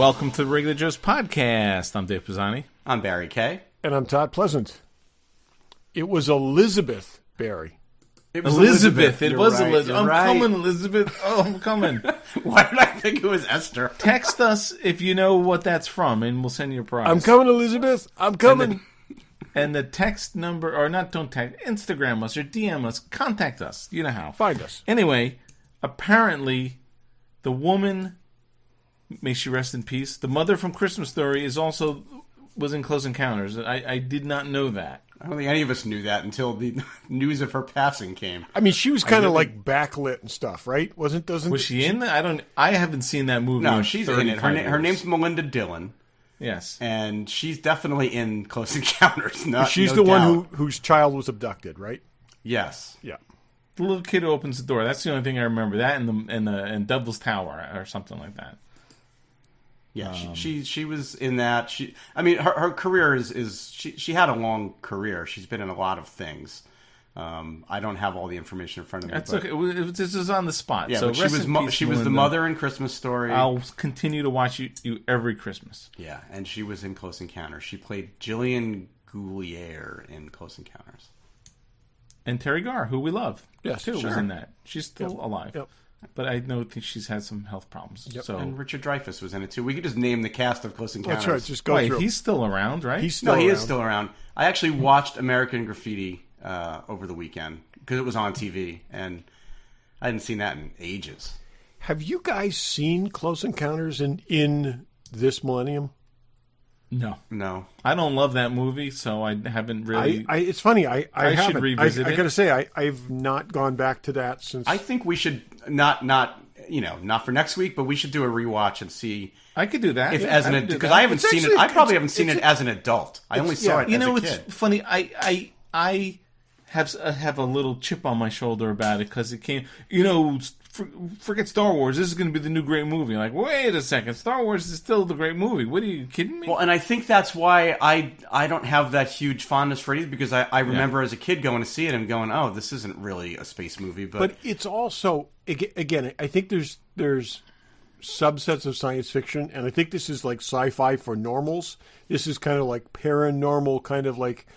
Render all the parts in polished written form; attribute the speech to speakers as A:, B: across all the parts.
A: welcome to the Regular Joe's podcast. I'm Dave Pisani.
B: I'm Barry Kay.
C: And I'm Todd Pleasant. It was Elizabeth, Barry.
B: It was
A: Elizabeth. It was
B: right.
A: Elizabeth. I'm
B: right.
A: coming, Elizabeth. Oh, I'm coming.
B: Why did I think it was Esther?
A: Text us if you know what that's from, and we'll send you a prize.
C: I'm coming, Elizabeth. I'm coming.
A: And the text number, or not, don't text, Instagram us or DM us, contact us. You know how.
C: Find us.
A: Anyway, apparently, the woman, may she rest in peace, the mother from Christmas Story was in Close Encounters. I did not know that.
B: I don't think any of us knew that until the news of her passing came.
C: I mean, she was kind of like backlit and stuff, right? Was
A: she in that? I haven't seen that movie.
B: No, she's in it. Her name's Melinda Dillon.
A: Yes.
B: And she's definitely in Close Encounters.
C: She's the one whose child was abducted, right?
B: Yes.
C: Yeah.
A: The little kid who opens the door. That's the only thing I remember. That and Devil's Tower or something like that.
B: Yeah, she was in that. Her career is she had a long career. She's been in a lot of things. I don't have all the information in front of me.
A: That's okay. This is on the spot.
B: Yeah,
A: so
B: but she was the mother in Christmas Story.
A: I'll continue to watch you every Christmas.
B: Yeah, and she was in Close Encounters. She played Jillian Goulier in Close Encounters.
A: And Terry Garr, who we love,
C: yes,
A: too, was in that. She's still alive.
C: Yep.
A: But I think she's had some health problems.
C: Yep.
A: So.
B: And Richard Dreyfuss was in it, too. We could just name the cast of Close Encounters.
C: That's right. Just go through.
A: He's still around, right?
B: He is still around. I actually watched American Graffiti over the weekend because it was on TV, and I hadn't seen that in ages.
C: Have you guys seen Close Encounters in this millennium?
A: No. I don't love that movie, so I haven't really...
C: it's funny. I haven't.
A: should revisit it.
C: I got to say, I've not gone back to that since...
B: I think we should, not for next week, but we should do a rewatch and see...
A: I could do that.
B: Because I haven't seen it. I probably haven't seen it as an adult. I only saw it as a kid.
A: It's funny. I have a little chip on my shoulder about it because it came... forget Star Wars. This is going to be the new great movie. Like, wait a second. Star Wars is still the great movie. What are you kidding me?
B: Well, and I think that's why I don't have that huge fondness for it because I remember as a kid going to see it and going, oh, this isn't really a space movie. But
C: it's also, again, I think there's subsets of science fiction, and I think this is like sci-fi for normals. This is kind of like paranormal, kind of like,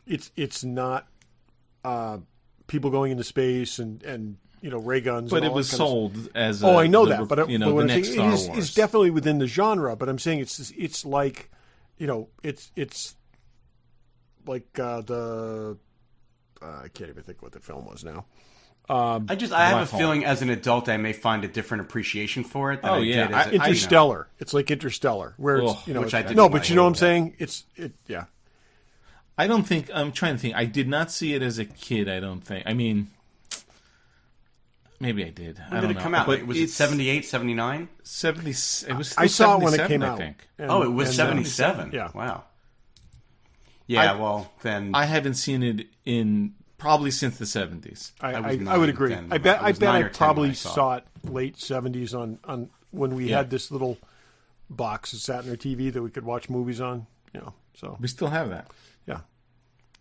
C: it's not people going into space and ray guns.
A: But it was sold as
C: I know that. But
A: the
C: next
A: Star Wars.
C: It's definitely within the genre. But I'm saying it's like, it's like I can't even think what the film was now.
B: I have a feeling as an adult I may find a different appreciation for it. Than
C: Interstellar. It's like Interstellar, where it's
B: which I didn't
C: but you know what I'm saying? Yeah.
A: I don't think I'm trying to think. I did not see it as a kid. I don't think. I mean. Maybe I did.
B: When did it come out? But was it 78, 79?
A: 70. It was.
C: I saw it when it came out.
A: I think.
C: And,
B: it was 77.
C: Yeah.
B: Wow. Yeah. Then
A: I haven't seen it in probably since the 70s.
C: I would agree. I bet I probably saw it late 70s on when we had this little box that sat in our TV that we could watch movies on. So
A: we still have that.
C: Yeah.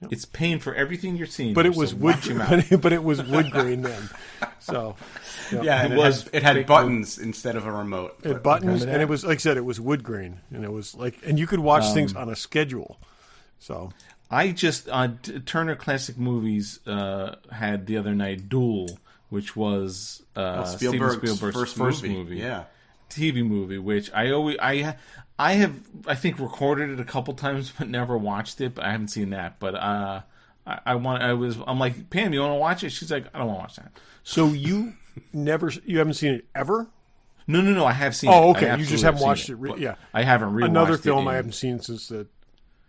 A: Yep. It's paying for everything you're seeing.
C: But it was wood. But it was wood grain then. So
B: and it had buttons instead of a remote.
C: It had buttons, and it was like I said, it was wood grain, and it was like, and you could watch things on a schedule. So
A: I just Turner Classic Movies had the other night Duel, which was Steven Spielberg's first movie.
B: Yeah.
A: TV movie, which I think recorded it a couple times but never watched it. But I haven't seen that. But I'm like, Pam, you want to watch it? She's like, I don't want to watch that.
C: So you haven't seen it ever?
A: No, I have seen it.
C: Oh, okay. You just haven't watched it. Yeah,
A: I haven't rewatched
C: another film I haven't seen since the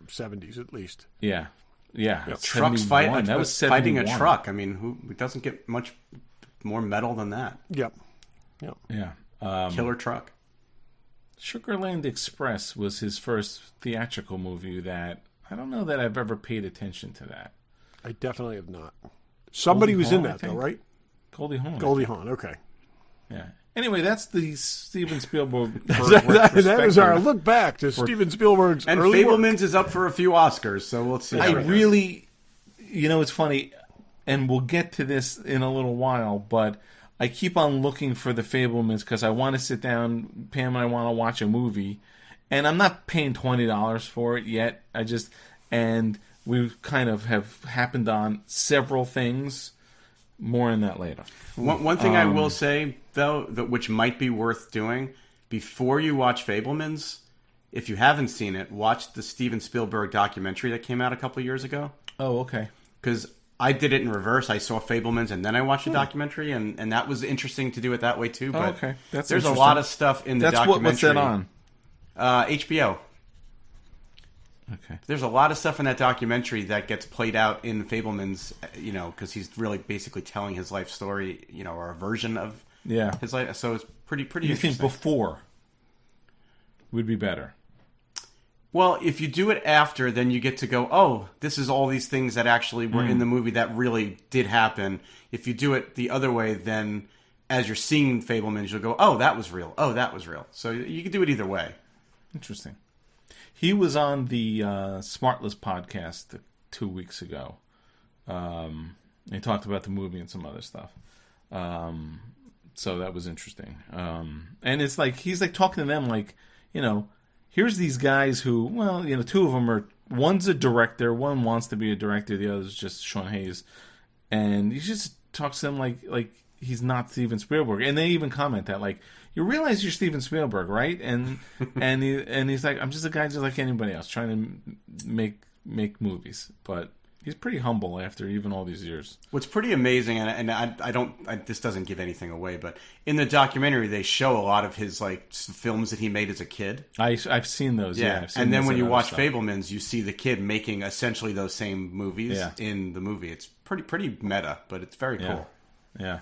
C: 70s at least.
A: Yeah.
B: Trucks fighting a truck. I mean, it doesn't get much more metal than that.
C: Yep.
A: Yeah.
B: Killer truck.
A: Sugarland Express was his first theatrical movie that I don't know that I've ever paid attention to that.
C: I definitely have not. Somebody was in that, though, right?
A: Goldie Hawn.
C: Goldie Hawn, okay.
A: Yeah. Anyway, that's the Steven Spielberg.
C: that was our look back to Steven Spielberg's
B: and
C: early
B: Fableman's
C: work.
B: Is up for a few Oscars, so we'll see.
A: It's funny, and we'll get to this in a little while, but I keep on looking for the Fablemans because I want to sit down, Pam and I want to watch a movie, and I'm not paying $20 for it yet. And we kind of have happened on several things. More on that later.
B: One thing I will say, though, which might be worth doing, before you watch Fablemans, if you haven't seen it, watch the Steven Spielberg documentary that came out a couple of years ago.
A: Oh, okay.
B: Because I did it in reverse. I saw Fablemans, and then I watched the documentary, and that was interesting to do it that way, too. But
A: okay.
B: there's a lot of stuff in the documentary.
A: What's that on?
B: HBO.
A: Okay.
B: There's a lot of stuff in that documentary that gets played out in Fableman's, because he's really basically telling his life story, or a version of his life. So it's pretty
A: You
B: interesting.
A: think before would be better?
B: Well, if you do it after, then you get to go, oh, this is all these things that actually were in the movie that really did happen. If you do it the other way, then as you're seeing Fablemans, you'll go, oh, that was real. Oh, that was real. So you can do it either way.
A: Interesting. He was on the Smartless podcast 2 weeks ago. He talked about the movie and some other stuff. So that was interesting. And it's like, he's like talking to them like, here's these guys who, well, two of them one's a director, one wants to be a director, the other's just Sean Hayes. And he just talks to them like he's not Steven Spielberg. And they even comment that, like, you realize you're Steven Spielberg, right? And he's like, I'm just a guy just like anybody else, trying to make movies. But he's pretty humble after even all these years.
B: What's pretty amazing, and I don't, this doesn't give anything away, but in the documentary they show a lot of his like films that he made as a kid.
A: I've seen those. Yeah, I've seen
B: and then when you watch
A: stuff.
B: Fablemans, you see the kid making essentially those same movies in the movie. It's pretty meta, but it's very cool.
A: Yeah.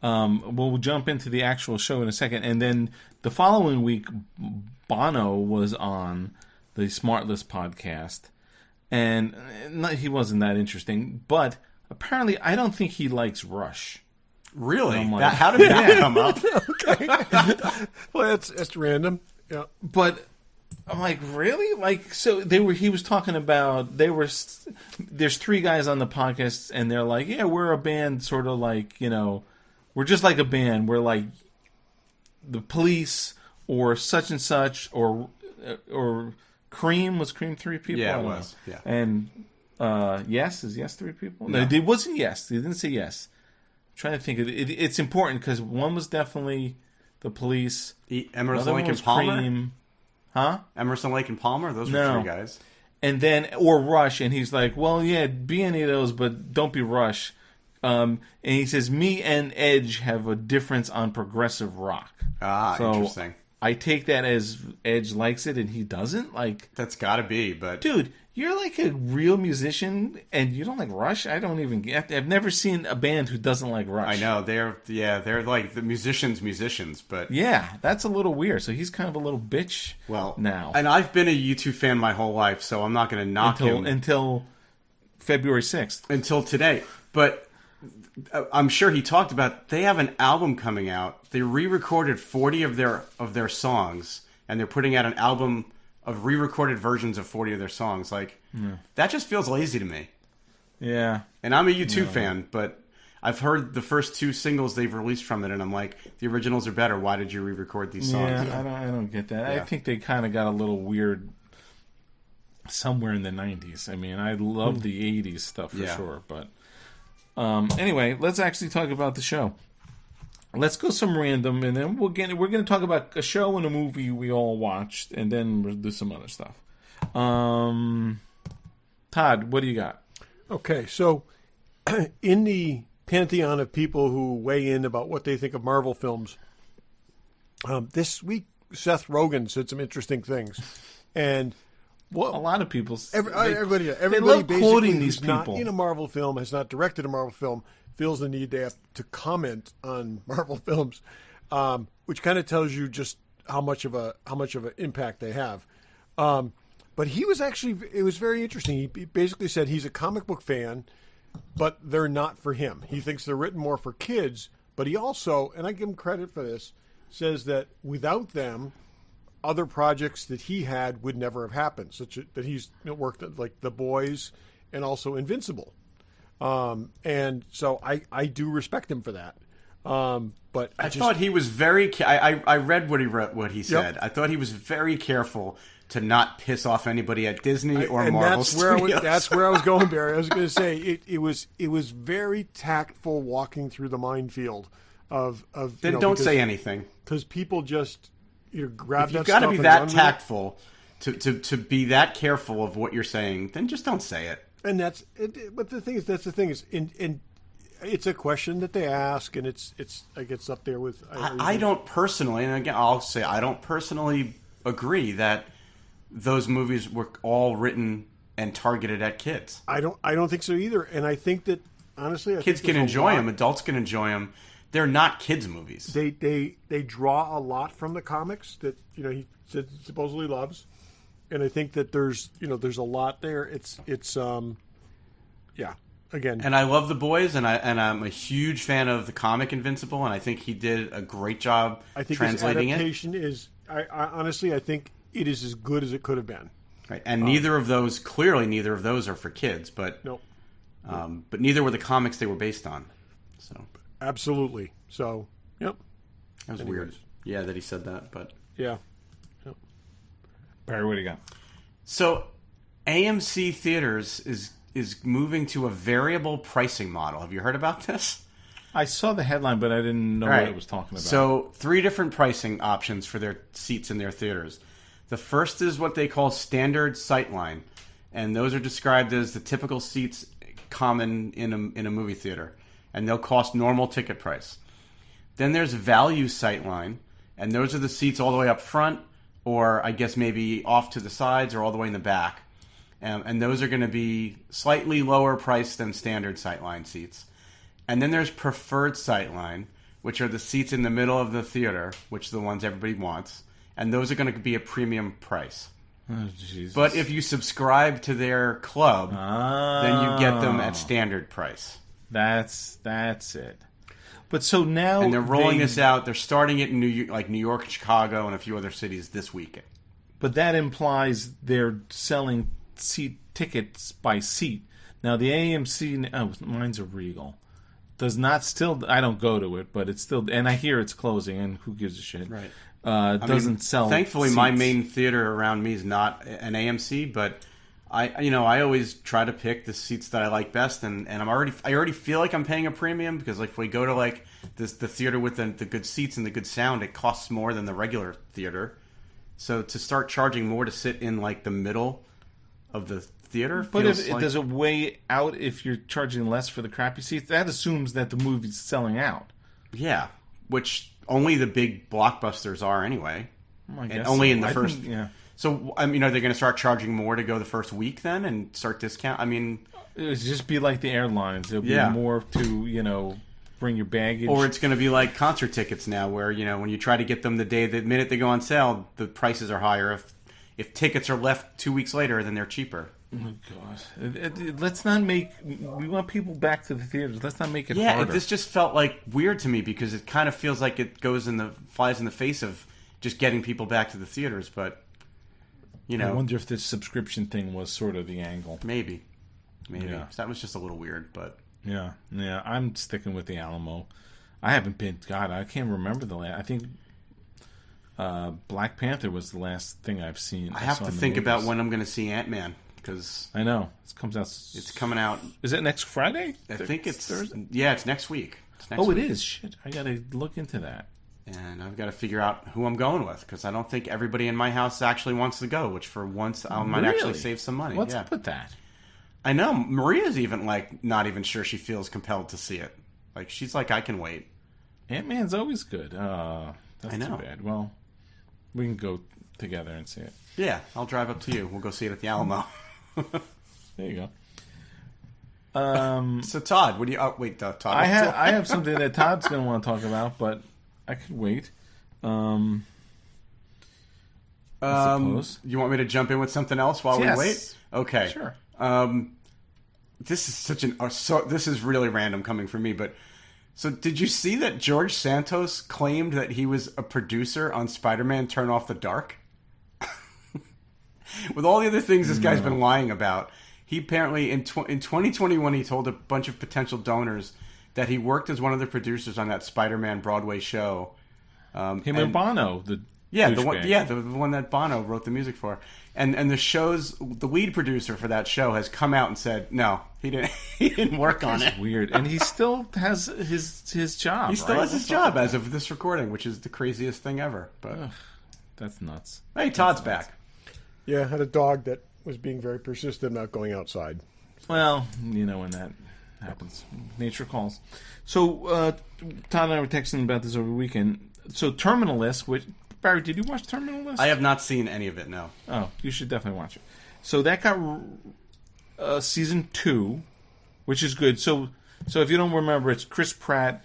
A: We'll jump into the actual show in a second. And then the following week, Bono was on the Smartless podcast. And he wasn't that interesting. But apparently, I don't think he likes Rush.
B: Really?
A: Like,
B: how did that come up?
C: Okay. Well, that's random. Yeah.
A: But I'm like, really? Like, so he was talking about, there's three guys on the podcast, and they're like, yeah, we're a band sort of like, we're just like a band. We're like the Police or such and such or Cream. Was Cream three people?
B: Yeah, it was. Yeah.
A: And Yes? Is Yes three people? No, it wasn't Yes. He didn't say Yes. I'm trying to think. It's important because one was definitely the Police.
B: Emerson, Lake and Palmer?
A: Cream. Huh?
B: Emerson, Lake and Palmer? Those were three guys.
A: And then, or Rush. And he's like, well, yeah, be any of those, but don't be Rush. And he says, me and Edge have a difference on progressive rock. So
B: interesting.
A: I take that as Edge likes it and he doesn't. Like,
B: that's got to be, but
A: dude, you're like a real musician and you don't like Rush. I don't even get. I've never seen a band who doesn't like Rush.
B: I know they're like the musicians, but
A: yeah, that's a little weird. So he's kind of a little bitch.
B: Well,
A: now,
B: and I've been a U2 fan my whole life, so I'm not going to knock him
A: until February 6th,
B: until today, but. I'm sure he talked about they have an album coming out. They re-recorded 40 of their songs, and they're putting out an album of re-recorded versions of 40 of their songs. Like that just feels lazy to me.
A: Yeah,
B: and I'm a U2 fan, but I've heard the first two singles they've released from it, and I'm like, the originals are better. Why did you re-record these songs?
A: Yeah, I don't get that.
B: Yeah.
A: I think they kind of got a little weird somewhere in the 90s. I mean, I love the 80s stuff for sure, but. Anyway, let's actually talk about the show. Let's go some random, and then we're going to talk about a show and a movie we all watched, and then we'll do some other stuff. Todd, what do you got?
C: Okay, so in the pantheon of people who weigh in about what they think of Marvel films, this week Seth Rogen said some interesting things, and.
A: Well, a lot of people.
C: Everybody
A: love quoting these people.
C: Not in a Marvel film, has not directed a Marvel film, feels the need to have to comment on Marvel films, which kind of tells you just how much of an impact they have. But he was it was very interesting. He basically said he's a comic book fan, but they're not for him. He thinks they're written more for kids. But he also, and I give him credit for this, says that without them. Other projects that he had would never have happened, such that he's worked at like The Boys and also Invincible. And so I do respect him for that. But
B: I thought he was very. I read what he wrote, what he said. I thought he was very careful to not piss off anybody at Disney or Marvel Studios.
C: That's where I was going, Barry. I was going to say it was very tactful walking through the minefield of.
B: Then don't say anything,
C: because people just grab that.
B: You've got to be
C: and
B: that
C: run with
B: tactful to be that careful of what you're saying. Then just don't say it.
C: And that's it. But that's the thing is, in it's a question that they ask, and it's up there with.
B: I don't personally, and again, I'll say I don't personally agree that those movies were all written and targeted at kids.
C: I don't think so either, and I think that honestly,
B: kids can enjoy them, adults can enjoy them. They're not kids' movies.
C: They draw a lot from the comics that he supposedly loves, and I think that there's a lot there. It's again.
B: And I love The Boys, and I'm a huge fan of the comic Invincible, and I think he did a great job translating
C: his adaptation is. I honestly, I think it is as good as it could have been.
B: Right, and neither of those are for kids, but
C: nope.
B: But neither were the comics they were based on. So
C: absolutely. So yep.
B: That was weird. Yeah, that he said that, but
C: yeah. Yep.
A: Barry, what do you got?
B: So AMC Theaters is moving to a variable pricing model. Have you heard about this?
A: I saw the headline, but I didn't know what it was talking about.
B: So 3 different pricing options for their seats in their theaters. The first is what they call standard sightline, and those are described as the typical seats common in a movie theater, and they'll cost normal ticket price. Then there's value sightline, and those are the seats all the way up front, or I guess maybe off to the sides, or all the way in the back. And those are going to be slightly lower priced than standard sightline seats. And then there's preferred sightline, which are the seats in the middle of the theater, which are the ones everybody wants. And those are going to be a premium price.
A: Oh, Jesus.
B: But if you subscribe to their club, then you get them at standard price.
A: That's it. But so now...
B: And they're rolling this out. They're starting it in New York, Chicago, and a few other cities this weekend.
A: But that implies they're selling seat tickets by seat. Now, the AMC... Oh, mine's a Regal. Does not still... I don't go to it, but it's still... And I hear it's closing, and who gives a shit?
B: Right.
A: Doesn't sell
B: Thankfully,
A: seats.
B: my main theater around me is not an AMC, but I always try to pick the seats that I like best, and I already feel like I'm paying a premium because if we go to the theater with the good seats and the good sound, it costs more than the regular theater. So to start charging more to sit in the middle of the theater,
A: but does it weigh out if you're charging less for the crappy seats? That assumes that the movie's selling out.
B: Yeah, which only the big blockbusters are anyway,
A: and
B: only in the first.
A: Yeah.
B: So are they going to start charging more to go the first week then and start discount?
A: It would just be like the airlines. It'll be more to bring your baggage,
B: or it's going to be like concert tickets now, where when you try to get them the minute they go on sale, the prices are higher. If tickets are left 2 weeks later, then they're cheaper.
A: Oh my God! Let's not make. We want people back to the theaters. Let's not make it harder.
B: Yeah, this just felt weird to me because it kind of feels like it flies in the face of just getting people back to the theaters. But
A: I wonder if this subscription thing was sort of the angle.
B: Maybe.
A: Yeah.
B: So that was just a little weird, but
A: yeah. I'm sticking with the Alamo. I haven't been. God, I can't remember the last. I think Black Panther was the last thing I've seen.
B: I have to think about when I'm going to see Ant-Man. Because
A: I know it comes out.
B: It's coming out.
A: Is it next Friday?
B: I think it's
A: Thursday.
B: Yeah, it's next week.
A: It is. Shit, I gotta look into that.
B: And I've got to figure out who I'm going with because I don't think everybody in my house actually wants to go. Which for once I might actually save some money.
A: What's up with that?
B: I know Maria's even not even sure she feels compelled to see it. She's like, I can wait.
A: Ant-Man's always good. That's
B: I know.
A: Too bad. Well, we can go together and see it.
B: Yeah, I'll drive up to you. We'll go see it at the Alamo.
A: There you go.
B: So Todd, what do you? Oh, wait, Todd.
A: I have something that Todd's going to want to talk about, but I could wait. I suppose.
B: You want me to jump in with something else while we wait? Okay,
A: sure.
B: This is this is really random coming from me, but so did you see that George Santos claimed that he was a producer on Spider-Man: Turn Off the Dark? With all the other things this guy's been lying about, he apparently in 2021 he told a bunch of potential donors that he worked as one of the producers on that Spider-Man Broadway show.
A: Him and Bono, the
B: one that Bono wrote the music for, and the lead producer for that show has come out and said no, he didn't work on it.
A: Weird, and he still has his job.
B: He still has his job as of this recording, which is the craziest thing ever. But
A: that's nuts.
B: Hey, Todd's back.
C: Yeah, I had a dog that was being very persistent about going outside.
A: Well, you know when that happens, nature calls. So Todd and I were texting about this over the weekend. So Terminal List, which Barry, did you watch Terminal List?
B: I have not seen any of it. No.
A: Oh, you should definitely watch it. So that got season 2, which is good. So if you don't remember, it's Chris Pratt.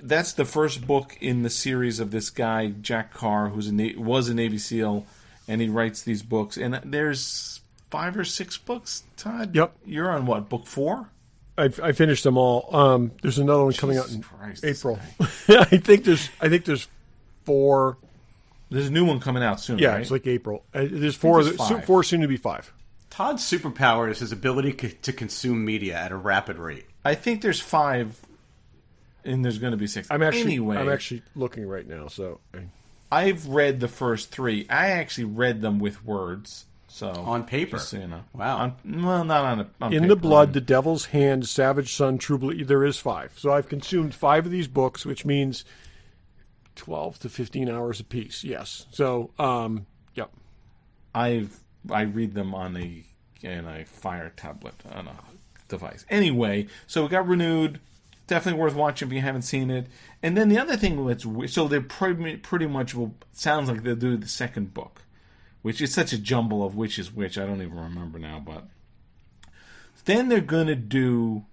A: That's the first book in the series of this guy Jack Carr, who's was a Navy SEAL, and he writes these books. And there's 5 or 6 books. Todd,
C: yep.
A: You're on what, book 4?
C: I finished them all. There's another one coming out in April. I think there's 4.
A: There's a new one coming out soon.
C: Yeah,
A: right?
C: it's like April. There's 4.
A: There's
C: 4 soon to be 5.
B: Todd's superpower is his ability to consume media at a rapid rate.
A: I think there's 5, and there's going to be 6.
C: I'm actually looking right now. So
A: I've read the first 3. I actually read them with words. So
B: on paper,
A: just so you know.
B: Wow.
A: Not on
C: In
A: paper.
C: the Blood, The Devil's Hand, Savage Son, True Blue. There is 5. So I've consumed 5 of these books, which means 12 to 15 hours apiece. Yes. So, yep.
A: I read them on a Fire tablet on a device. Anyway, so it got renewed. Definitely worth watching if you haven't seen it. And then the other thing so they pretty much sounds like they'll do the second book, which is such a jumble of which is which. I don't even remember now. But then they're going to do...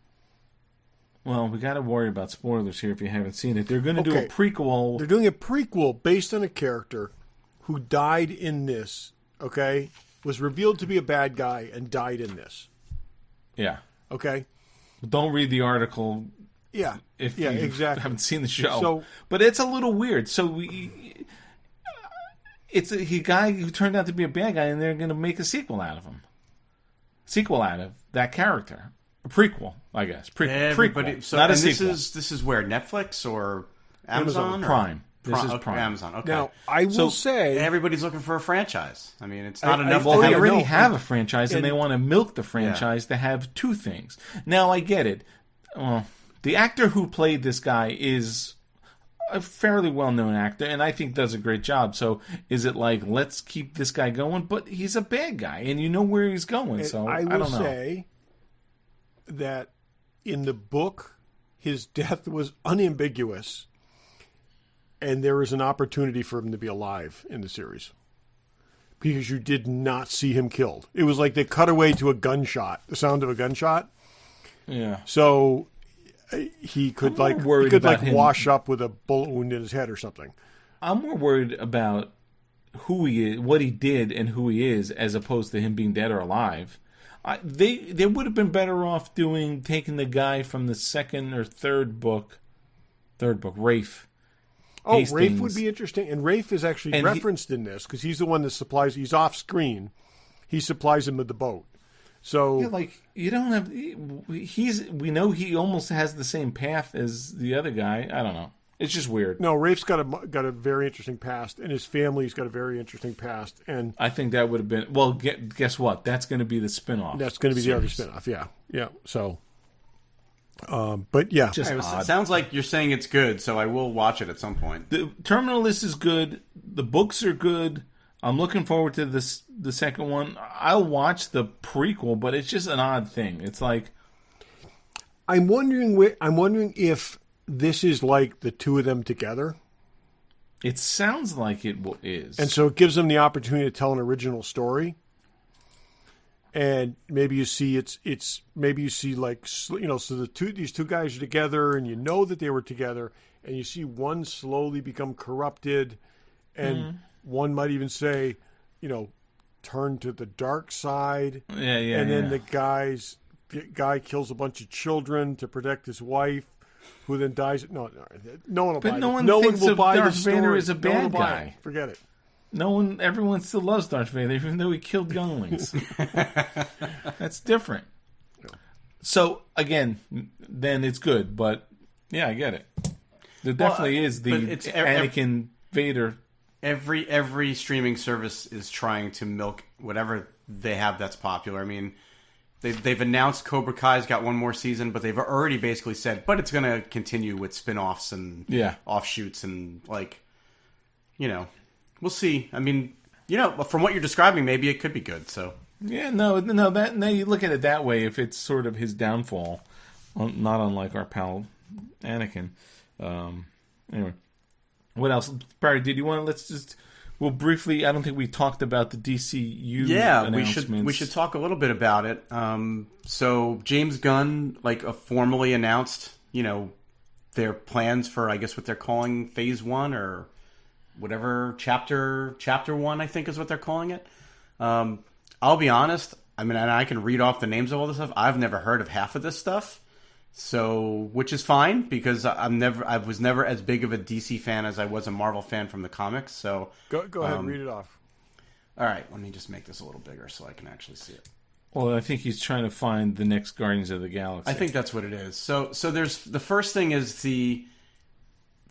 A: Well, we got to worry about spoilers here if you haven't seen it. They're going to do a prequel.
C: They're doing a prequel based on a character who died in this, okay? Was revealed to be a bad guy and died in this.
A: Yeah.
C: Okay?
A: Don't read the article...
C: Yeah.
A: If you
C: exactly.
A: haven't seen the show.
C: So,
A: but it's a little weird. So it's a guy who turned out to be a bad guy, and they're going to make a sequel out of him. Sequel out of that character. A prequel, I guess. Prequel.
B: So,
A: not a
B: and
A: sequel.
B: This is where? Netflix or Amazon?
A: Prime. This is
B: okay,
A: Prime.
B: Amazon. Okay.
C: Now, I will say...
B: Everybody's looking for a franchise. I mean, it's not enough.
A: Well,
B: to
A: they already
B: have
A: have a franchise, and they want to milk the franchise to have 2 things. Now, I get it. Well, the actor who played this guy is a fairly well-known actor, and I think does a great job. So, is it like, let's keep this guy going? But he's a bad guy, and you know where he's going. So, I don't know.
C: Say that in the book, his death was unambiguous, and there is an opportunity for him to be alive in the series. Because you did not see him killed. It was like they cut away to a gunshot, the sound of a gunshot.
A: Yeah.
C: So he could wash up with a bullet wound in his head or something.
A: I'm more worried about who he is, what he did, and who he is, as opposed to him being dead or alive. They would have been better off taking the guy from the second or third book, Rafe.
C: Oh,
A: Hastings.
C: Rafe would be interesting. And Rafe is actually referenced in this because he's the one that supplies, he's off screen. He supplies him with the boat. So,
A: yeah, like, you don't have, we know he almost has the same path as the other guy. I don't know. It's just weird.
C: No, Rafe's got a very interesting past, and his family's got a very interesting past. And
A: I think that would have been, well, guess what? That's going to be the spinoff.
C: That's going to be the other spinoff, yeah. Yeah, so, but yeah.
B: It sounds like you're saying it's good, so I will watch it at some point.
A: The Terminal List is good. The books are good. I'm looking forward to the second one. I'll watch the prequel, but it's just an odd thing. It's like,
C: I'm wondering if this is like the 2 of them together.
A: It sounds like it is,
C: and so it gives them the opportunity to tell an original story. And maybe you see like, you know, so these 2 guys are together, and you know that they were together, and you see one slowly become corrupted, and one might even say, you know, turn to the dark side.
A: Yeah.
C: And then the guy kills a bunch of children to protect his wife, who then dies. No one will buy it.
A: No one
C: will buy
A: Darth
C: the story.
A: Vader is a bad guy.
C: Forget it.
A: Everyone still loves Darth Vader, even though he killed younglings. That's different. So, again, then it's good, but Yeah, I get it. There definitely is the Anakin Vader.
B: Every streaming service is trying to milk whatever they have that's popular. I mean, they've announced Cobra Kai's got one more season, but they've already basically said, but it's going to continue with spin-offs and offshoots and we'll see. I mean, from what you're describing, maybe it could be good. So
A: yeah, no. That now you look at it that way. If it's sort of his downfall, not unlike our pal Anakin. Anyway, what else, Barry? Did you want to? We'll briefly. I don't think we talked about the DCU.
B: Yeah,
A: announcements.
B: we should talk a little bit about it. So James Gunn formally announced, their plans for, I guess, what they're calling Phase 1 or whatever, Chapter 1, I think is what they're calling it. I'll be honest. I mean, and I can read off the names of all this stuff. I've never heard of half of this stuff. So, which is fine because I was never as big of a DC fan as I was a Marvel fan from the comics. So
C: go ahead and read it off.
B: All right, let me just make this a little bigger so I can actually see it.
A: Well, I think he's trying to find the next Guardians of the Galaxy.
B: I think that's what it is. So there's the first thing is the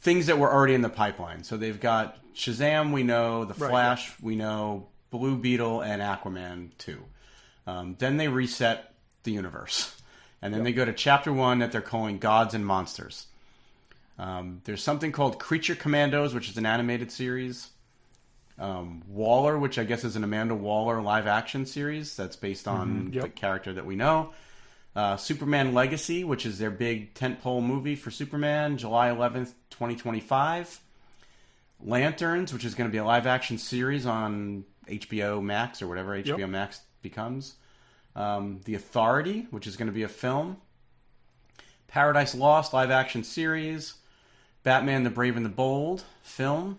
B: things that were already in the pipeline. So they've got Shazam, we know, the Flash, we know, Blue Beetle, and Aquaman 2. Then they reset the universe. And then they go to Chapter 1 that they're calling Gods and Monsters. There's something called Creature Commandos, which is an animated series. Waller, which I guess is an Amanda Waller live-action series that's based on the character that we know. Superman Legacy, which is their big tentpole movie for Superman, July 11th, 2025. Lanterns, which is going to be a live-action series on HBO Max or whatever HBO Max becomes. The Authority, which is going to be a film. Paradise Lost, live-action series. Batman the Brave and the Bold, film.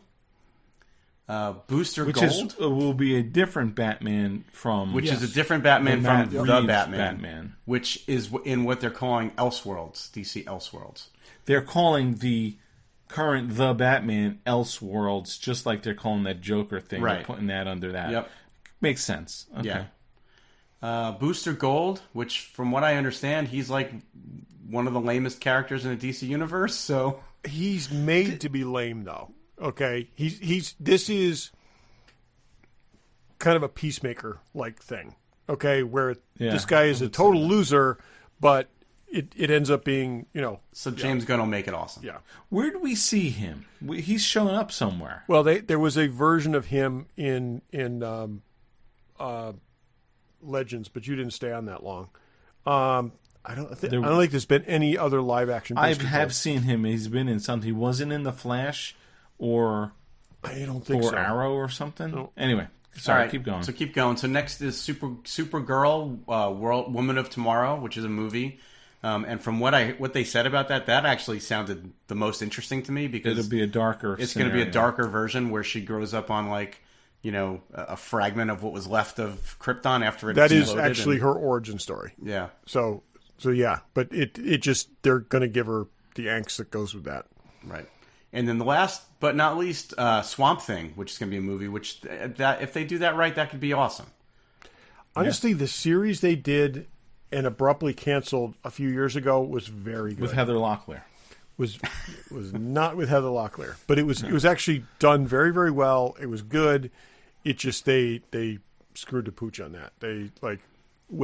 B: Booster Gold.
A: Will be a different Batman from...
B: Which is a different Batman from the
A: Batman.
B: Which is in what they're calling Elseworlds, DC Elseworlds.
A: They're calling the current The Batman Elseworlds, just like they're calling that Joker thing.
B: Right.
A: They're putting that under that.
B: Yep.
A: Makes sense. Okay.
B: Yeah. Booster Gold, which from what I understand, he's like one of the lamest characters in the DC universe. So
C: he's made to be lame, though. Okay, this is kind of a Peacemaker like thing. Okay, where this guy is a total loser, but it ends up being
B: So James Gunn will make it awesome.
C: Yeah.
A: Where do we see him? He's showing up somewhere.
C: Well, there was a version of him in Legends, but you didn't stay on that long. I don't think there's been any other live action.
A: I have seen him. He's been in something. He wasn't in the Flash, or
C: I don't think
A: or Arrow or something. No. Anyway, sorry. Keep going.
B: So keep going. So next is Supergirl, Woman of Tomorrow, which is a movie. And from what they said about that actually sounded the most interesting to me because
A: it'll be a darker.
B: It's going to be a darker version where she grows up on a fragment of what was left of Krypton after it exploded.
C: That is actually her origin story.
B: Yeah.
C: So yeah, but it just they're going to give her the angst that goes with that.
B: Right. And then the last but not least, Swamp Thing, which is going to be a movie. Which that if they do that right, that could be awesome.
C: Honestly, the series they did and abruptly canceled a few years ago was very good.
A: With Heather Locklear.
C: Was not with Heather Locklear, but it was actually done very, very well. It was good. It just they screwed the pooch on that. They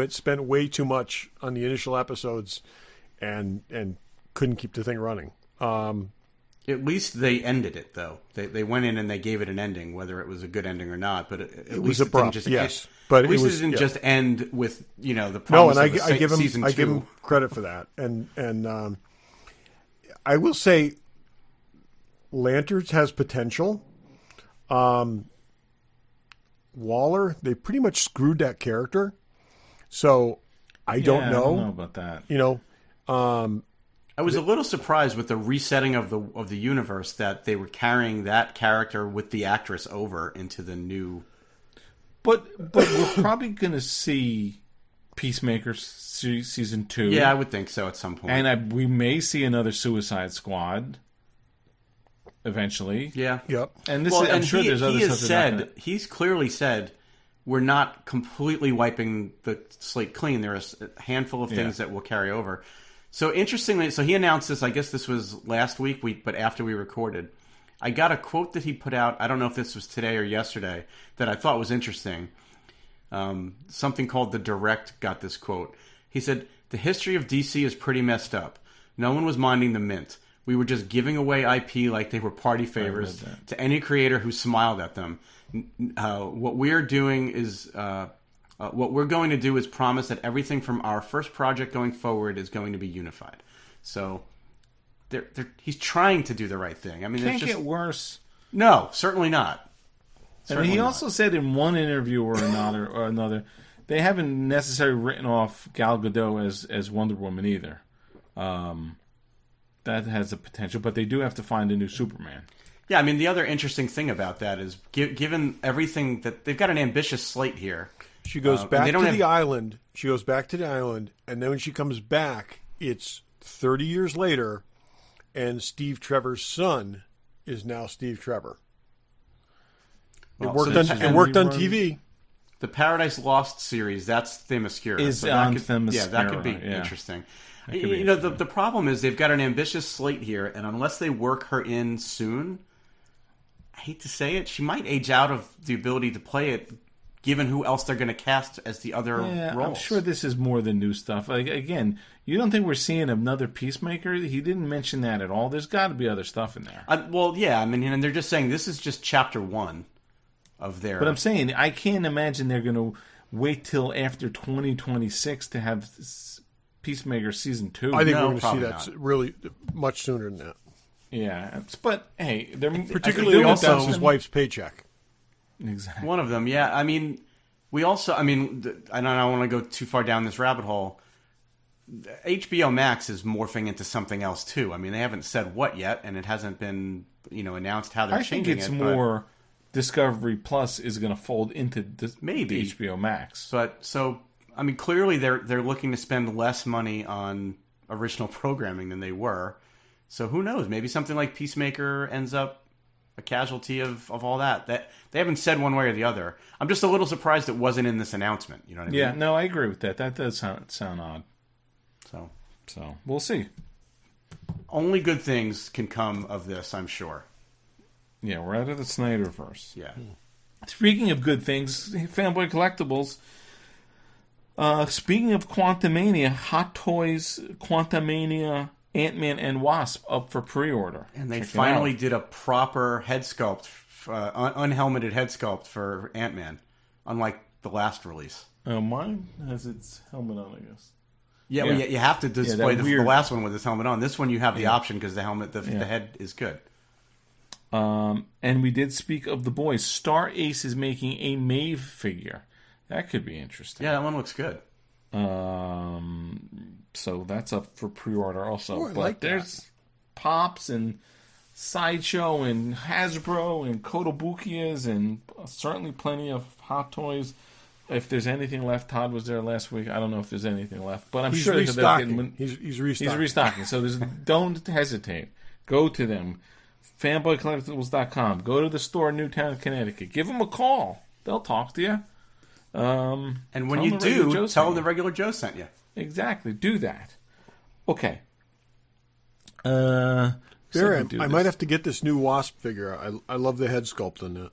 C: spent way too much on the initial episodes and couldn't keep the thing running.
B: At least they ended it though. They went in and they gave it an ending, whether it was a good ending or not. But at least
C: abrupt.
B: It didn't just end with the promise of season 2.
C: I give him credit for that. And I will say, Lanterns has potential. Waller, they pretty much screwed that character. So I don't know
A: about that.
B: I was a little surprised with the resetting of the universe that they were carrying that character with the actress over into the new.
A: But we're probably going to see Peacemaker season 2.
B: Yeah, I would think so at some point.
A: And we may see another Suicide Squad eventually.
B: Yeah.
C: Yep.
A: And I'm sure there's other stuff.
B: He's clearly said we're not completely wiping the slate clean. There's a handful of things that will carry over. So interestingly, so he announced this. I guess this was last week, but after we recorded, I got a quote that he put out. I don't know if this was today or yesterday that I thought was interesting. Something called The Direct got this quote. He said, "The history of DC is pretty messed up. No one was minding the mint. We were just giving away IP like they were party favors to any creator who smiled at them. What we're doing is, what we're going to do is promise that everything from our first project going forward is going to be unified." So he's trying to do the right thing. I mean,
A: Can't get worse.
B: No, certainly not.
A: And he also said in one interview or another, they haven't necessarily written off Gal Gadot as Wonder Woman either. That has a potential, but they do have to find a new Superman.
B: Yeah, I mean, the other interesting thing about that is, given everything that they've got an ambitious slate here.
C: She goes back to the island. She goes back to the island, and then when she comes back, it's 30 years later, and Steve Trevor's son is now Steve Trevor. It worked on TV.
B: The Paradise Lost series, that's Themyscira.
A: Themyscira.
B: Yeah, that could be interesting. The problem is they've got an ambitious slate here, and unless they work her in soon, I hate to say it, she might age out of the ability to play it, given who else they're going to cast as the other roles.
A: I'm sure this is more than new stuff. Like, again, you don't think we're seeing another Peacemaker? He didn't mention that at all. There's got to be other stuff in there.
B: And they're just saying this is just chapter 1 of their...
A: But I'm saying, I can't imagine they're going to wait till after 2026 to have Peacemaker season 2.
C: I think we're going to see that really much sooner than that.
A: Yeah, but hey, they're
C: particularly also his wife's paycheck.
A: Exactly.
B: One of them, yeah. I mean, I don't want to go too far down this rabbit hole. HBO Max is morphing into something else too. I mean, they haven't said what yet, and it hasn't been announced how they're changing it.
A: I think it's more Discovery Plus is going to fold into
B: maybe
A: HBO Max.
B: But so, I mean, clearly they're looking to spend less money on original programming than they were. So who knows? Maybe something like Peacemaker ends up a casualty of all that. That they haven't said one way or the other. I'm just a little surprised it wasn't in this announcement. You know what I mean?
A: Yeah, no, I agree with that. That does sound odd. So we'll see.
B: Only good things can come of this, I'm sure.
A: Yeah, we're out of the Snyderverse.
B: Yeah.
A: Speaking of good things, Fanboy Collectibles. Speaking of Quantumania, Hot Toys Quantumania Ant-Man and Wasp up for pre-order.
B: And they finally did a proper head sculpt, unhelmeted head sculpt for Ant-Man, unlike the last release.
A: Mine has its helmet on, I guess.
B: Yeah, well, you have to display the last one with its helmet on. This one you have the option because the helmet, the head is good.
A: And we did speak of the boys. Star Ace is making a Maeve figure. That could be interesting.
B: Yeah, that one looks good.
A: So that's up for pre-order also.
C: But
A: like there's Pops and Sideshow and Hasbro and Kotobukias and certainly plenty of Hot Toys. If there's anything left, Todd was there last week. I don't know if there's anything left, but I'm sure
C: restocking. He's restocking.
A: He's restocking. So don't hesitate. Go to them. FanboyCollectibles.com. Go to the store in Newtown, Connecticut. Give them a call. They'll talk to you.
B: And when you do, tell them the regular Joe sent you.
A: Exactly. Do that. Okay.
C: I might have to get this new Wasp figure. I love the head sculpt on that.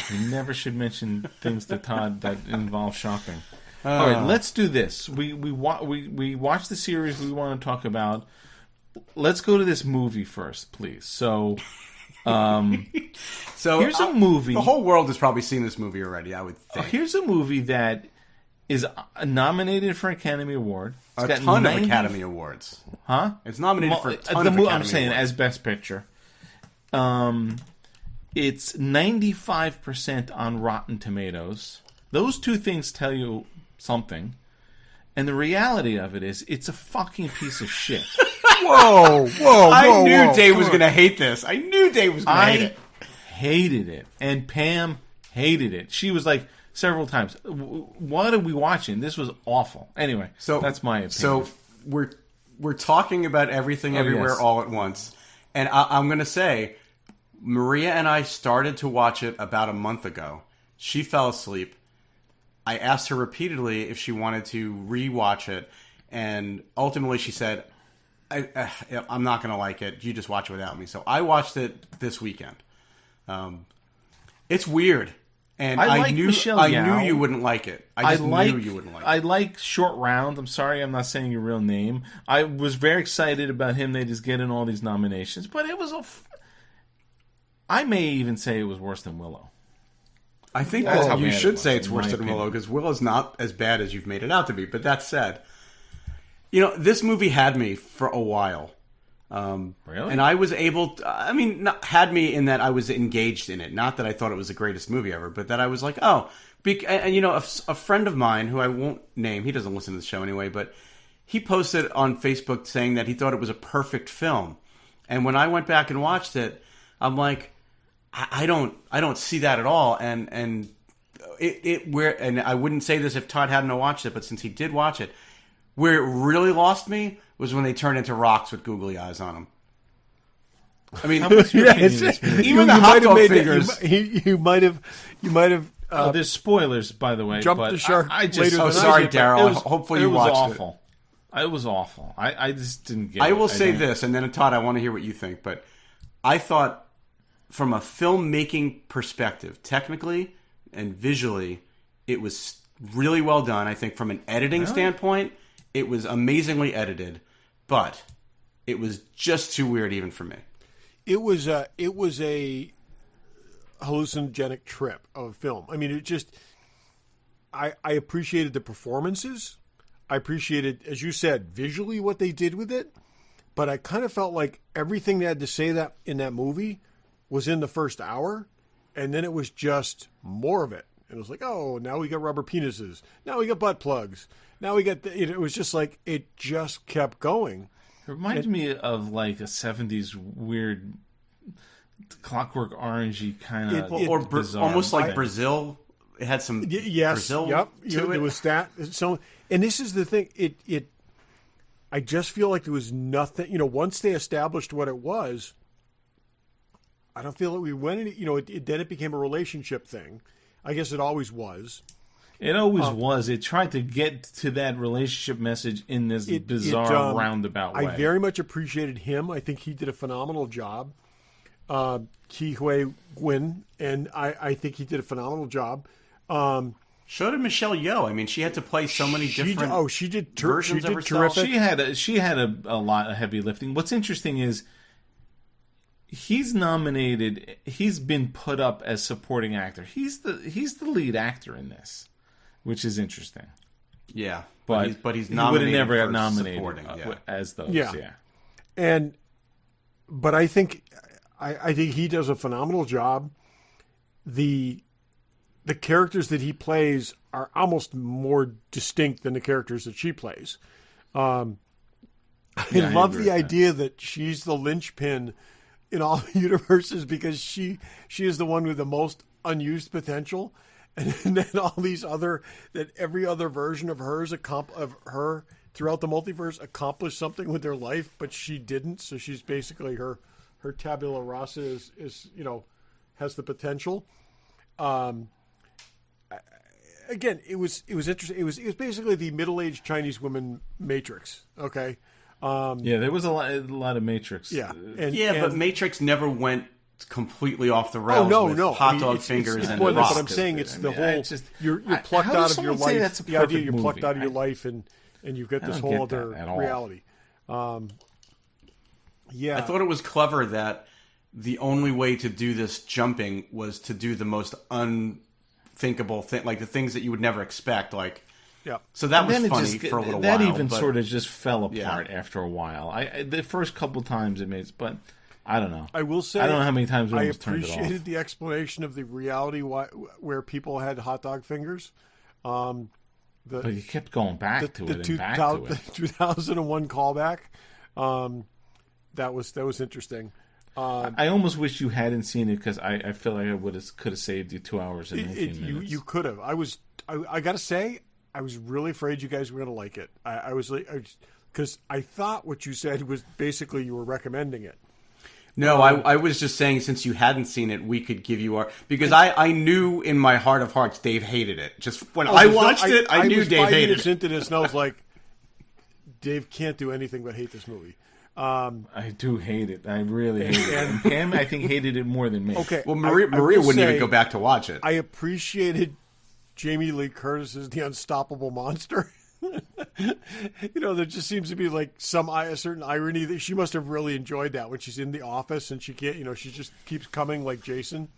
A: You never should mention things to Todd that involve shopping. All right, let's do this. We watched the series we want to talk about. Let's go to this movie first, please. So here's a movie.
B: The whole world has probably seen this movie already, I would think.
A: Here's a movie that is nominated for an Academy Award.
B: It's got a ton of Academy Awards.
A: Huh?
B: It's nominated for a ton of Academy Awards.
A: I'm saying as Best Picture. It's 95% on Rotten Tomatoes. Those two things tell you something. And the reality of it is, it's a fucking piece of shit.
C: Whoa!
B: I knew Dave was going to hate this. I knew Dave was going to hate it.
A: I hated it. And Pam hated it. She was like several times, what are we watching? This was awful. Anyway, so that's my opinion.
B: So we're talking about everything everywhere all at once. And I'm going to say, Maria and I started to watch it about a month ago. She fell asleep. I asked her repeatedly if she wanted to rewatch it. And ultimately she said, I'm not going to like it. You just watch it without me. So I watched it this weekend. It's weird, and I knew you wouldn't like it. I knew you wouldn't like it.
A: I like Short Round. I'm sorry, I'm not saying your real name. I was very excited about him. They just getting all these nominations, but it was I may even say it was worse than Willow.
B: I think you should say it's worse than Willow, because Willow's not as bad as you've made it out to be. But that said, this movie had me for a while.
A: Really?
B: And I was able to, had me in that I was engaged in it. Not that I thought it was the greatest movie ever, but that I was like, oh. And a friend of mine, who I won't name, he doesn't listen to the show anyway, but he posted on Facebook saying that he thought it was a perfect film. And when I went back and watched it, I'm like, I don't see that at all. And I wouldn't say this if Todd hadn't watched it, but since he did watch it, where it really lost me was when they turned into rocks with googly eyes on them. I mean, even the hot dog fingers.
C: You might have.
A: There's spoilers, by the way.
C: Jumped the shark.
B: Sorry, Daryl. Hopefully you watched it.
A: It was awful. I just didn't get it.
B: I will say this, and then Todd, I want to hear what you think. But I thought, from a filmmaking perspective, technically and visually, it was really well done. I think from an editing standpoint, it was amazingly edited, but it was just too weird even for me.
C: It was a hallucinogenic trip of a film. I mean, it just I appreciated the performances. I appreciated, as you said, visually what they did with it, but I kind of felt like everything they had to say that in that movie was in the first hour, and then it was just more of it. And it was like, oh, now we got rubber penises. Now we got butt plugs. Now we got it was just like, it just kept going.
A: It reminded me of like a 70s weird Clockwork Orangey kind of
B: almost like Brazil. It had some Brazil to it.
C: It was that. So, and this is the thing. I just feel like there was nothing. Once they established what it was, I don't feel that we went in. Then it became a relationship thing. I guess it always was.
A: It always was. It tried to get to that relationship message in this bizarre roundabout way.
C: I very much appreciated him. I think he did a phenomenal job. Ki Hui Gwyn, and I think he did a phenomenal job.
B: So did Michelle Yeoh. I mean, she had to play so many different.
C: She did
B: versions of herself.
C: terrific.
A: She had a lot of heavy lifting. What's interesting is he's nominated. He's been put up as supporting actor. He's the lead actor in this, which is interesting.
B: Yeah,
A: but
B: he's
A: he
B: nominated.
A: Would have never got nominated as those.
C: Yeah. But I think he does a phenomenal job. The characters that he plays are almost more distinct than the characters that she plays. I love the idea that she's the linchpin in all universes because she is the one with the most unused potential, and then all these every other version of her throughout the multiverse accomplished something with their life, but she didn't. So she's basically her tabula rasa is has the potential. Again, it was interesting. It was basically the middle-aged Chinese woman Matrix. Okay.
A: There was a lot of Matrix.
C: Yeah,
B: but Matrix never went completely off the rails. With hot dog fingers and rocks.
C: But I'm saying it's the whole. You're plucked out of your life. The idea you're plucked out of your life, and you've got this whole other reality.
B: I thought it was clever that the only way to do this jumping was to do the most unthinkable thing, like the things that you would never expect, like.
C: Yeah.
B: So that was funny for a little
A: while. That even
B: but,
A: sort of just fell apart after a while. The first couple times it made, but I don't know.
C: I will say
A: I don't know how many times we almost turned it off.
C: I appreciated the explanation of the reality where people had hot dog fingers.
A: But you kept going back to it.
C: The 2001 callback. That was interesting.
A: I almost wish you hadn't seen it because I feel like I could have saved you 2 hours and 19 minutes.
C: You could have. I got to say, I was really afraid you guys were going to like it. I was because I thought what you said was basically you were recommending it.
B: No, I was just saying since you hadn't seen it, we could give you because I knew in my heart of hearts Dave hated it. Just when I watched it, I knew Dave hated it.
C: Into this, and I was like, Dave can't do anything but hate this movie.
A: I do hate it. I really hate it. And Pam, I think, hated it more than me.
C: Okay.
B: Well, Maria wouldn't even go back to watch it.
C: I appreciated Jamie Lee Curtis as the unstoppable monster. There just seems to be like a certain irony that she must have really enjoyed that when she's in the office and she can't, she just keeps coming like Jason.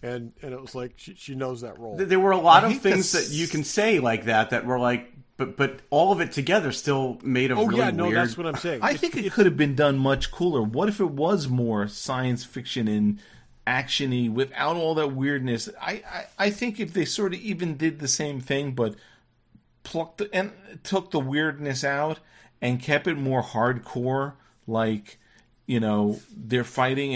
C: And it was like she knows that role.
B: There were a lot of things that you can say like that were like, but all of it together still made a really weird.
C: That's what I'm saying.
A: I think it could have been done much cooler. What if it was more science fiction and action-y without all that weirdness? I think if they sort of even did the same thing, but took the weirdness out and kept it more hardcore, like they're fighting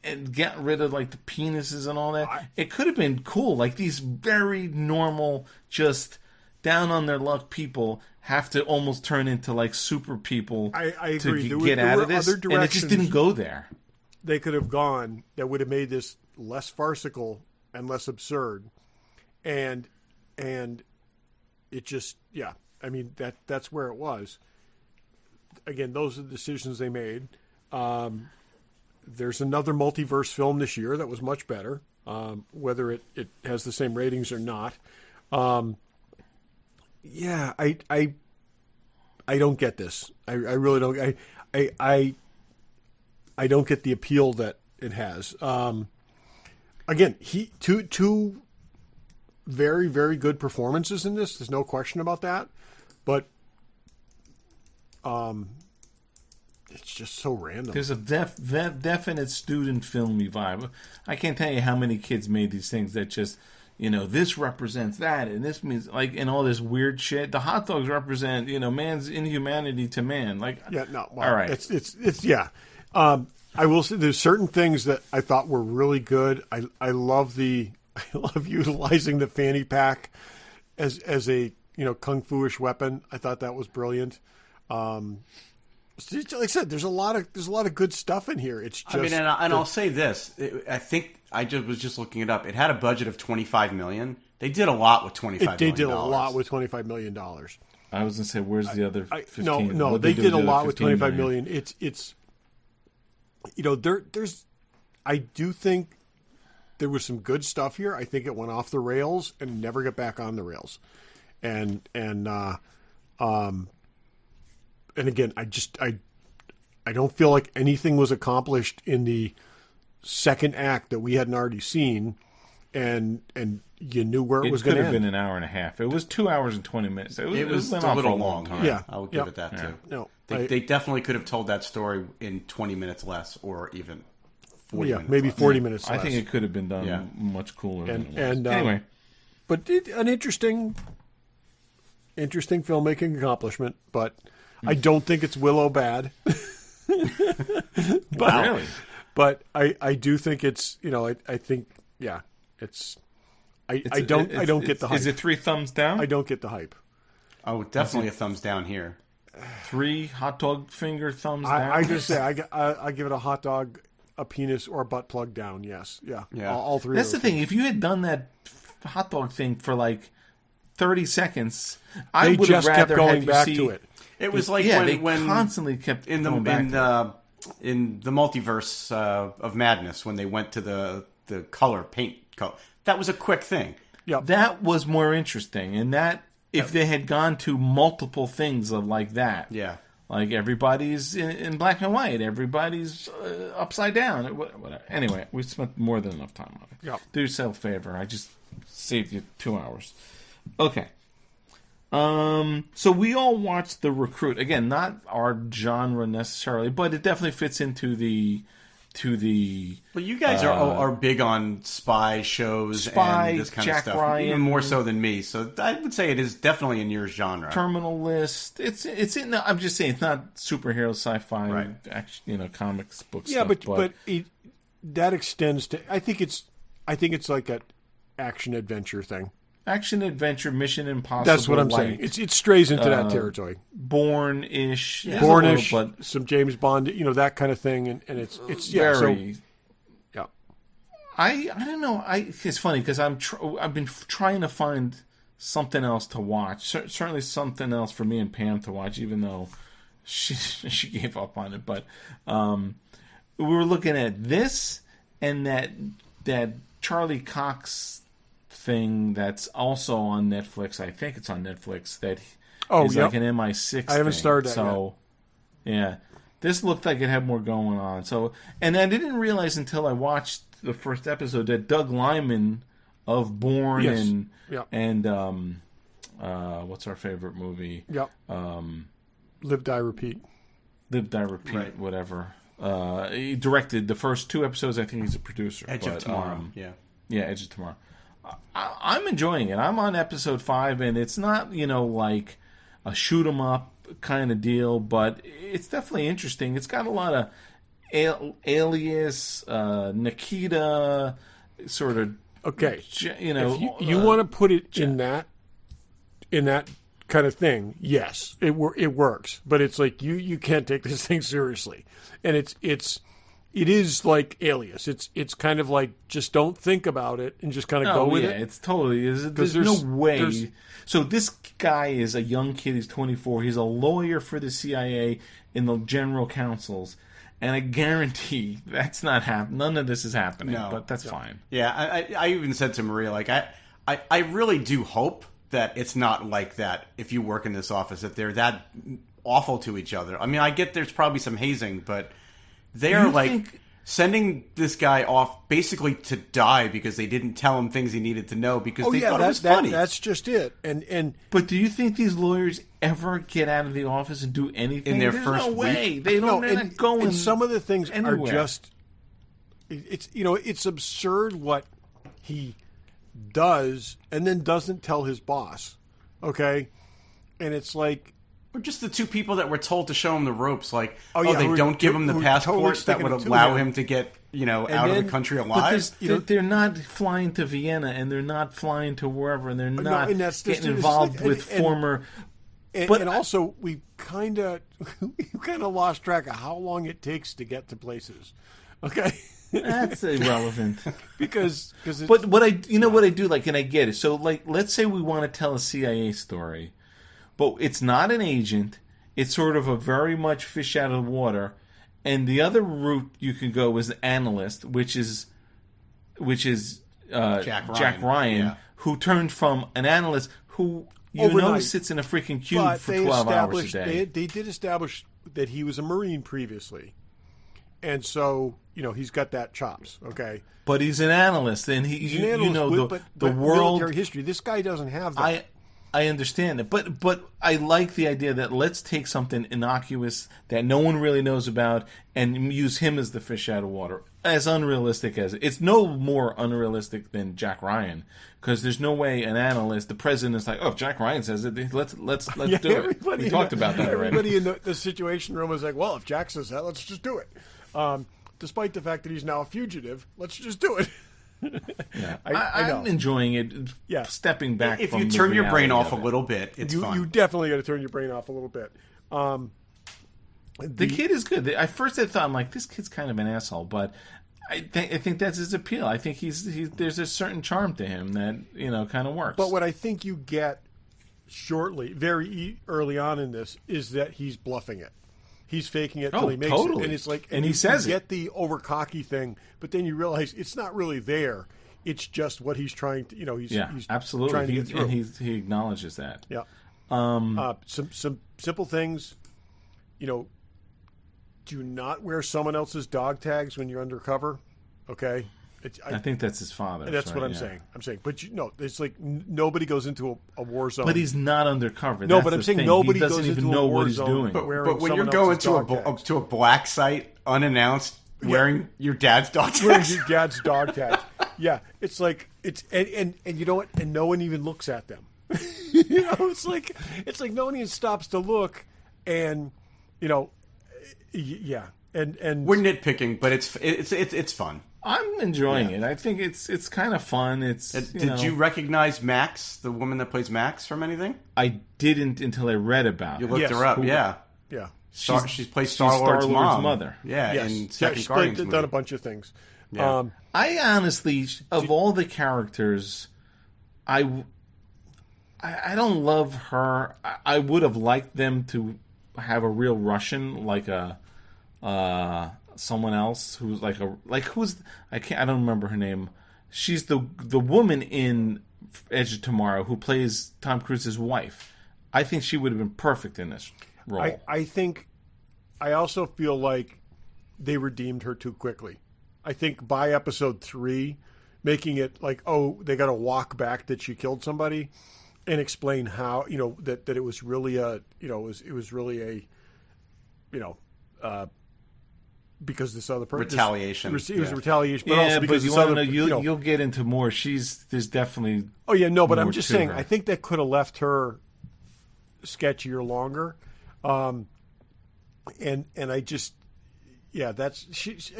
A: and get rid of like the penises and all that. It could have been cool. Like these very normal, just down on their luck people have to almost turn into like super people.
C: I agree.
A: To get out of this, and it just didn't go there.
C: They could have gone that would have made this less farcical and less absurd, and it just I mean that's where it was. Again, those are the decisions they made. There's another multiverse film this year that was much better, whether it has the same ratings or not. I don't get this. I really don't. I don't get the appeal that it has. Again, two very, very good performances in this. There's no question about that. But it's just so random.
A: There's a definite student filmy vibe. I can't tell you how many kids made these things that just, this represents that, and this means and all this weird shit. The hot dogs represent, man's inhumanity to man. All
C: right. It's I will say there's certain things that I thought were really good. I love utilizing the fanny pack as a kung fu-ish weapon. I thought that was brilliant. Like I said, there's a lot of good stuff in here. It's just,
B: I'll say this. I think I was just looking it up. It had a budget of $25 million. They did a lot with $25 million.
C: They did a lot with $25 million.
A: I was gonna say, where's the other 15?
C: No, they did a lot with $25 million. It's there's I do think there was some good stuff here. I think it went off the rails and never got back on the rails. And again, I don't feel like anything was accomplished in the second act that we hadn't already seen, and you knew where it was going to end.
A: It could have been an hour and a half. It was 2 hours and 20 minutes. It was
B: a little long.
C: Yeah,
B: I will give it that too.
C: No,
B: they definitely could have told that story in 20 minutes less, or even 40 minutes
C: maybe
B: less.
C: 40 minutes less.
A: I think it could have been done much cooler.
C: Anyway, but an interesting filmmaking accomplishment, but I don't think it's Willow bad.
A: Really?
C: But I do think it's I think it's I don't get the hype.
A: Is it 3 thumbs down?
C: I don't get the hype.
B: Oh, definitely a thumbs down here.
A: 3 hot dog finger thumbs down.
C: I just say I give it a hot dog, a penis, or a butt plug down. Yes, yeah. All 3.
A: That's the thing. If you had done that hot dog thing for like 30 seconds, I would have rather
C: kept going
A: had
C: back
A: you see,
C: to it.
B: It was like when
A: constantly kept
B: in the multiverse of madness when they went to the paint color. That was a quick thing.
C: Yeah,
A: that was more interesting, and that if they had gone to multiple things of like that, like everybody's in black and white, everybody's upside down. Whatever. Anyway, we spent more than enough time on it.
C: Yeah,
A: do yourself a favor. I just saved you 2 hours. Okay. So we all watched The Recruit. Again, not our genre necessarily, but it definitely fits into the.
B: Well, you guys are big on spy shows and this kind
A: Jack
B: of stuff,
A: Ryan,
B: even more so than me. So I would say it is definitely in your genre.
A: Terminal List. It's in. I'm just saying it's not superhero sci-fi, right. Comics books.
C: Yeah,
A: stuff,
C: but that extends to. I think it's like a action adventure thing.
A: Action adventure, Mission Impossible.
C: That's what I'm saying. It strays into that territory.
A: Bourne-ish,
C: Bourne-ish, but some James Bond, that kind of thing, and it's
A: very.
C: Yeah.
A: I don't know. It's funny because I've been trying to find something else to watch. Certainly something else for me and Pam to watch, even though she gave up on it. But we were looking at this and that Charlie Cox thing that's also on Netflix. I think it's on Netflix. That is like an MI6.
C: I haven't started that
A: so yet. Yeah, this looked like it had more going on. So, and I didn't realize until I watched the first episode that Doug Liman of Bourne and what's our favorite movie?
C: Yep. Live, Die, Repeat.
A: Live, Die, Repeat. Right. Whatever. He directed the first 2 episodes. I think he's a producer.
B: Edge of Tomorrow.
A: Yeah, Edge of Tomorrow. I'm enjoying it. I'm on episode 5, and it's not, like a shoot 'em up kind of deal, but it's definitely interesting. It's got a lot of Alias, Nikita, sort of.
C: Okay, if you want to put it in that kind of thing, yes, it works. But it's like you can't take this thing seriously, and it is like Alias. It's kind of like just don't think about it and just kind of go with it.
A: It's totally. There's no way. So this guy is a young kid. He's 24. He's a lawyer for the CIA in the general counsels. And I guarantee that's not happening. None of this is happening, but that's fine.
B: Yeah, I even said to Maria, like, I really do hope that it's not like that if you work in this office, that they're that awful to each other. I mean, I get there's probably some hazing, but they are sending this guy off basically to die because they didn't tell him things he needed to know because they thought it was funny.
C: That's just it.
A: But do you think these lawyers ever get out of the office and do anything
B: in their
A: There's
B: first
A: no way. They don't. They're not going.
C: And some of the things
A: anywhere.
C: are just. It's absurd what he does and then doesn't tell his boss. Okay, and it's like.
B: Or just the 2 people that were told to show him the ropes, like, they
C: who
B: don't give him the passport that would allow him to get, out of the country alive.
A: They're not flying to Vienna, and they're not flying to wherever, and they're not getting involved with former.
C: And also, we kind of lost track of how long it takes to get to places. Okay.
A: That's irrelevant
C: because
A: but what I do like, and I get it. So like, let's say we want to tell a CIA story. But it's not an agent. It's sort of a very much fish out of the water. And the other route you can go is the analyst, which is Jack Ryan, who turned from an analyst who sits in a freaking cube for 12 hours a day.
C: They did establish that he was a Marine previously. And so, he's got that chops, okay?
A: But he's an analyst, and he's an analyst, the world
C: military history. This guy doesn't have that.
A: I understand it, but I like the idea that let's take something innocuous that no one really knows about and use him as the fish out of water. As unrealistic as it's no more unrealistic than Jack Ryan, because there's no way an analyst, the president is like, oh, if Jack Ryan says it, let's do it. We talked about that already.
C: Everybody in the Situation Room was like, well, if Jack says that, let's just do it. Despite the fact that he's now a fugitive, let's just do it.
A: Yeah. I'm enjoying it. Yeah. Stepping back.
B: If you turn your brain off a little bit, it's fun.
C: You definitely got to turn your brain off a little bit.
A: The kid is good. At first, I thought, I'm like, this kid's kind of an asshole, but I think that's his appeal. I think there's a certain charm to him that kind of works.
C: But what I think you get very early on in this is that he's bluffing it. He's faking it till he makes it, and it's like,
A: and he says
C: you get the over cocky thing, but then you realize it's not really there. It's just what he's trying to, he's
A: absolutely
C: trying to get through.
A: And he acknowledges that.
C: Yeah. Some simple things, do not wear someone else's dog tags when you're undercover. Okay.
A: I think that's his father.
C: That's right, what I'm saying. But it's like nobody goes into a war zone.
A: But he's not undercover.
C: No, but I'm saying nobody goes into
A: know
C: a war
A: what he's
C: zone.
A: doing.
B: But when you're going to a black site unannounced, wearing your dad's dog tags,
C: wearing your dad's dog tags, it's like and you know what? And no one even looks at them. It's like no one even stops to look, and And
B: we're nitpicking, but it's fun.
A: I'm enjoying it. I think it's kind of fun.
B: Did you recognize Max, the woman that plays Max, from anything?
A: I didn't until I read about
B: it. You looked her up, yeah. She plays Star Lord's mother. Yeah, in Second Guardians movie.
C: Done a bunch of things.
A: Yeah. I honestly, of all the characters, I don't love her. I would have liked them to have a real Russian, like a someone else who's I don't remember her name. She's the woman in Edge of Tomorrow who plays Tom Cruise's wife. I think she would have been perfect in this role.
C: I also feel like they redeemed her too quickly. I think by episode 3, making it like, oh, they got to walk back that she killed somebody and explain how, that it was really it was really a because this other person
B: retaliation.
C: It was a retaliation,
A: but also because you'll get into more. There's definitely.
C: Oh yeah, no, but I'm just saying. Her. I think that could have left her sketchier longer, and I just that's she's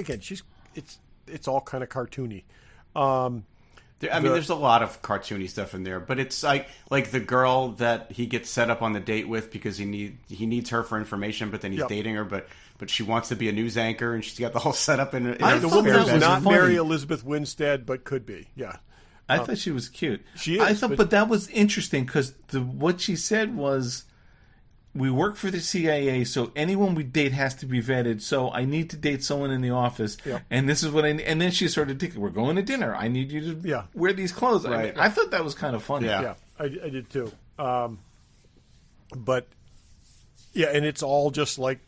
C: it's all kind of cartoony.
B: There's a lot of cartoony stuff in there, but it's like the girl that he gets set up on the date with because he needs her for information, but then he's dating her, but she wants to be a news anchor, and she's got the whole setup in
C: the woman was not Mary Elizabeth Winstead, but could be. Yeah,
A: I thought she was cute.
C: She is.
A: I thought, but that was interesting because what she said was, "We work for the CIA, so anyone we date has to be vetted. So I need to date someone in the office, and this is what I." And then she started thinking, "We're going to dinner. I need you to wear these clothes."
B: Right.
A: I thought that was kind of funny.
C: Yeah, I did too. But and it's all just like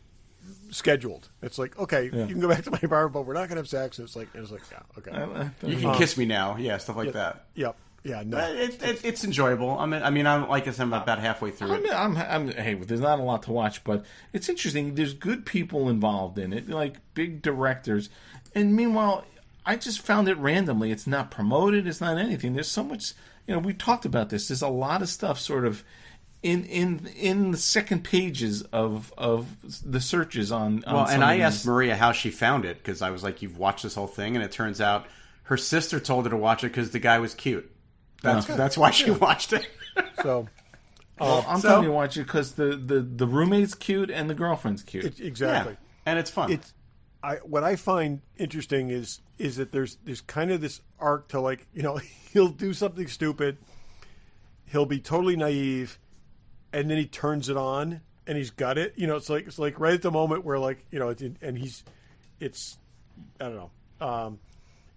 C: scheduled. It's like, okay, you can go back to my bar, but we're not going to have sex. It's like, okay,
B: you can kiss me now, stuff like that.
C: Yep. Yeah, no,
B: it's enjoyable. I'm like I said, I'm about halfway through it.
A: Hey, there's not a lot to watch, but it's interesting. There's good people involved in it, like big directors, and meanwhile, I just found it randomly. It's not promoted. It's not anything. There's so much. We talked about this. There's a lot of stuff sort of in the second pages of the searches on.
B: Well, and I asked Maria how she found it because I was like, "You've watched this whole thing," and it turns out her sister told her to watch it because the guy was cute. That's why she watched it.
C: So,
A: I'm telling you to watch it because the roommate's cute and the girlfriend's cute.
C: Exactly,
B: and it's fun.
C: What I find interesting is that there's kind of this arc to he'll do something stupid, he'll be totally naive, and then he turns it on and he's got it. It's like right at the moment where it's I don't know.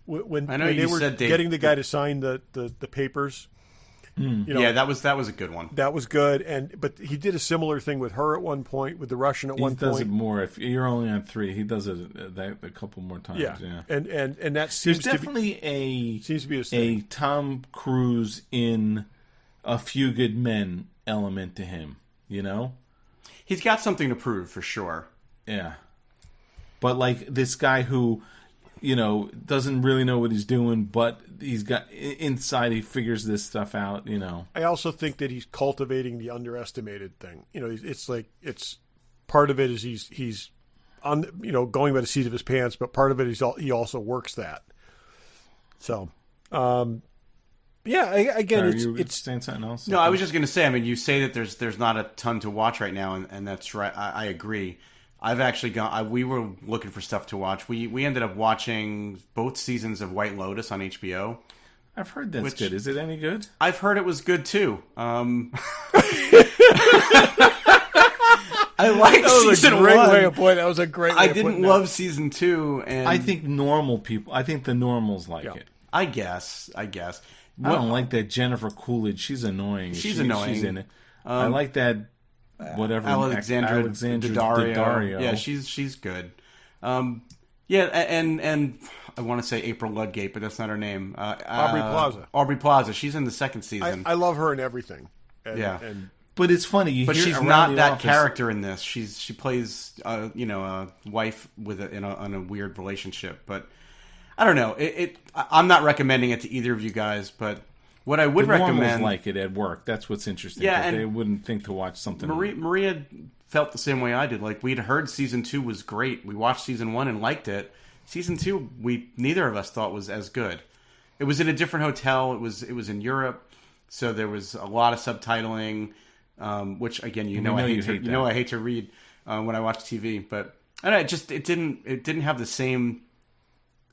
C: When they were getting the guy to sign the papers,
B: that was a good one.
C: That was good, but he did a similar thing with her at one point, with the Russian at one point.
A: He does it more. If you're only on 3, he does it a couple more times.
C: Yeah. And that seems
A: definitely a Tom Cruise in A Few Good Men element to him.
B: He's got something to prove for sure.
A: Yeah, but like this guy who. Doesn't really know what he's doing, but he's got inside. He figures this stuff out.
C: I also think that he's cultivating the underestimated thing. It's part of it is he's on going by the seat of his pants, but part of it is he also works that. So, it's
A: saying something else.
B: No, I was just going to say. You say that there's not a ton to watch right now, and that's right. I agree. I've actually we were looking for stuff to watch. We ended up watching both seasons of White Lotus on HBO.
A: I've heard that's good. Is it any good?
B: I've heard it was good too. I liked season 1.
C: That was a great way
B: I didn't love season 2, and
A: I think the normals like it.
B: I guess.
A: I don't like that Jennifer Coolidge. She's annoying.
B: She's annoying.
A: She's in it. I like that. Whatever,
B: Alexandra Daddario. Yeah, she's good. And I want to say April Ludgate, but that's not her name.
C: Aubrey Plaza.
B: Aubrey Plaza. She's in the second season.
C: I love her in everything.
A: But it's funny.
B: But she's not that character in this. She plays a wife with in a weird relationship. But I don't know. I'm not recommending it to either of you guys, but. What I would recommend,
A: like it at work. That's what's interesting.
B: Yeah, and
A: they wouldn't think to watch something.
B: Maria felt the same way I did. Like we'd heard season 2 was great. We watched season 1 and liked it. Season 2, neither of us thought was as good. It was in a different hotel. It was in Europe, so there was a lot of subtitling, which again, I hate to read when I watch TV. But I don't know, it didn't have the same.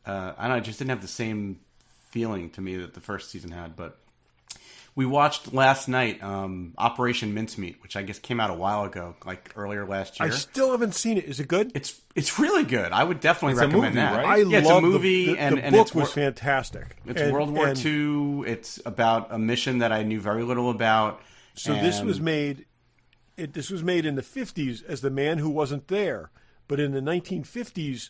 B: I don't know. It just didn't have the same feeling to me that the first season had. But We watched last night Operation Mincemeat, which I guess came out a while ago, like earlier last year.
C: I still haven't seen it. Is it good?
B: It's really good. I would definitely recommend
A: movie,
B: that.
A: right?
B: It's a movie,
C: the
B: and
C: book
B: it's
C: was fantastic.
B: It's World War II. It's about a mission that I knew very little about.
C: So this was made. This was made in the 50s as The Man Who Wasn't There, but in the 1950s,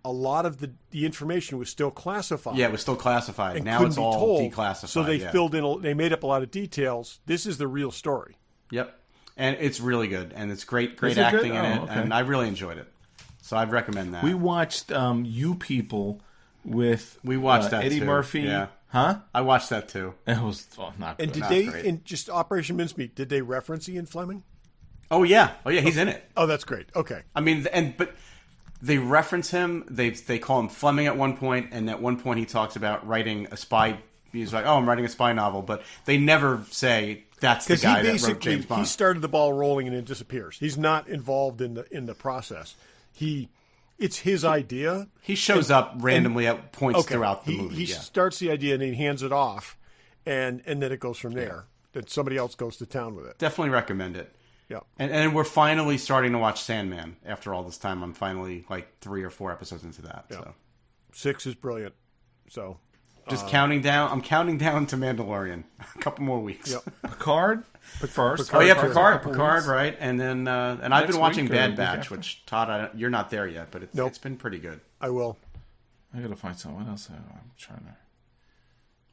C: a lot of the information was still classified.
B: Yeah, it was still classified.
C: And
B: now
C: couldn't
B: it's
C: be
B: all
C: told,
B: declassified.
C: So they filled in. They made up a lot of details. This is the real story.
B: Yep, and it's really good, and it's great
A: Is it
B: acting
A: good?
B: in it,
A: Okay.
B: and I really enjoyed it. So I'd recommend that.
A: We watched You People with
B: We watched that
A: Eddie
B: too.
A: Murphy.
B: Yeah.
A: Huh?
B: I watched that too.
A: It was not good.
C: And did
B: Not
C: they
B: great.
C: in just Operation Mincemeat? Did they reference Ian Fleming?
B: Oh yeah, he's in it.
C: Oh, that's great. Okay.
B: I mean, but they reference him. They call him Fleming at one point, and at one point he talks about writing a spy. He's like, "Oh, I'm writing a spy novel," but they never say that's the guy that wrote James Bond.
C: He started the ball rolling and it disappears. He's not involved in the process. It's his idea.
B: He shows up randomly at points throughout the
C: he,
B: movie.
C: He starts the idea and he hands it off, and then it goes from there. Then somebody else goes to town with it.
B: Definitely recommend it.
C: Yeah.
B: And we're finally starting to watch Sandman after all this time. I'm finally like 3 or 4 episodes into that.
C: Yeah.
B: So
C: 6 is brilliant. So
B: just counting down. I'm counting down to Mandalorian. A couple more weeks.
C: Yep.
A: Picard first.
B: Oh yeah,
C: Picard.
B: Picard, right? And then and I've been
A: Next
B: watching
A: week or
B: Bad
A: week
B: Batch,
A: after?
B: which Todd, you're not there yet, but
C: Nope.
B: it's been pretty good.
C: I will.
A: I gotta find something. What else? I'm trying to.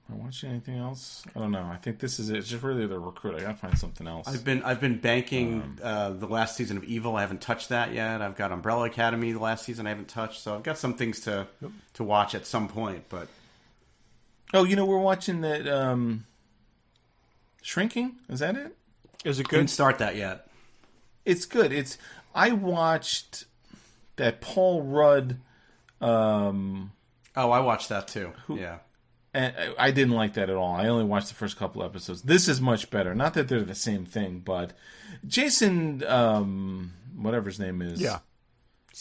A: Am I watching anything else? I don't know. I think this is it. It's just really the Recruit. I gotta find something else.
B: I've been banking the last season of Evil. I haven't touched that yet. I've got Umbrella Academy the last season I haven't touched. So I've got some things to watch at some point. But
A: Oh, we're watching that. Shrinking. Is that it?
C: Is it
B: didn't
C: good?
B: start that yet.
A: It's good. I watched that Paul Rudd.
B: Oh, I watched that too. Yeah.
A: And I didn't like that at all. I only watched the first couple episodes. This is much better. Not that they're the same thing, but Jason, whatever his name is,
C: Yeah.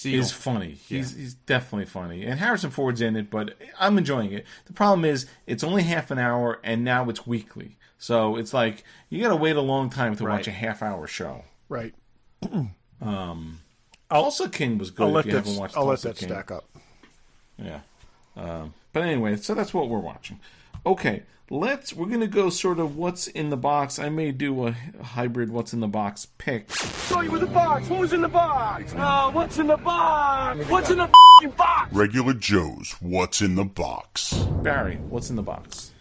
A: is funny. He's definitely funny. And Harrison Ford's in it, but I'm enjoying it. The problem is it's only half an hour, and now it's weekly. So it's like you got to wait a long time to watch a half-hour show.
C: Right.
A: Tulsa King was good. If you haven't watched
C: I'll let
A: Tulsa
C: that
A: King.
C: stack up.
A: Yeah. But anyway, so that's what we're watching. Okay, we're going to go sort of what's in the box. I may do a hybrid what's in the box pick.
D: Show you with the box. Who's in the box? No, what's in the box? What's in the box?
E: Regular Joe's What's in the Box.
A: Barry, what's in the box?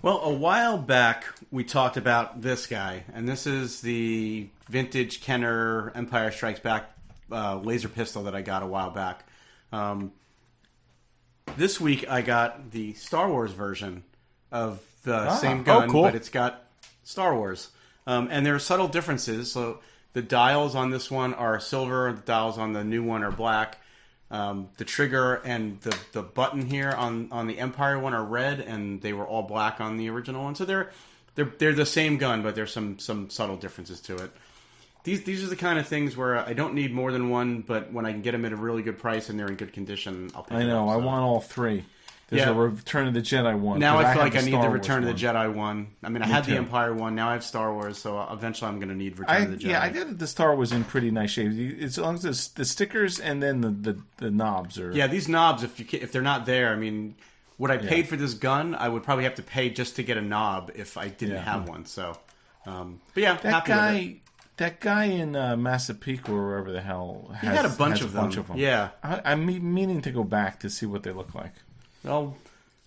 B: Well, a while back we talked about this guy, and this is the vintage Kenner Empire Strikes Back laser pistol that I got a while back. This week I got the Star Wars version of the same gun,
C: cool.
B: but it's got Star Wars. And there are subtle differences. So the dials on this one are silver, the dials on the new one are black. The trigger and the button here on the Empire one are red, and they were all black on the original one. So they're the same gun, but there's some subtle differences to it. These are the kind of things where I don't need more than one, but when I can get them at a really good price and they're in good condition, I'll pick
A: I
B: it
A: know,
B: up.
A: I
B: So.
A: want all three. There's
B: Yeah.
A: a Return of the Jedi one.
B: Now
A: 'cause
B: I feel
A: have
B: like I need
A: Star
B: the
A: Wars
B: Return of
A: one.
B: the Jedi one. I mean, I had
A: too.
B: the Empire one. Now I have Star Wars, so eventually I'm going to need Return of the Jedi.
A: Yeah, I got the Star Wars in pretty nice shape. As long as the stickers and then the knobs are.
B: Yeah, these knobs, if they're not there, I mean, what I paid for this gun, I would probably have to pay just to get a knob if I didn't have one. So, but yeah,
A: That
B: happy with it.
A: guy. That guy in Massapequa or wherever the hell
B: He had a bunch of them. Yeah.
A: I'm meaning to go back to see what they look like.
B: Well,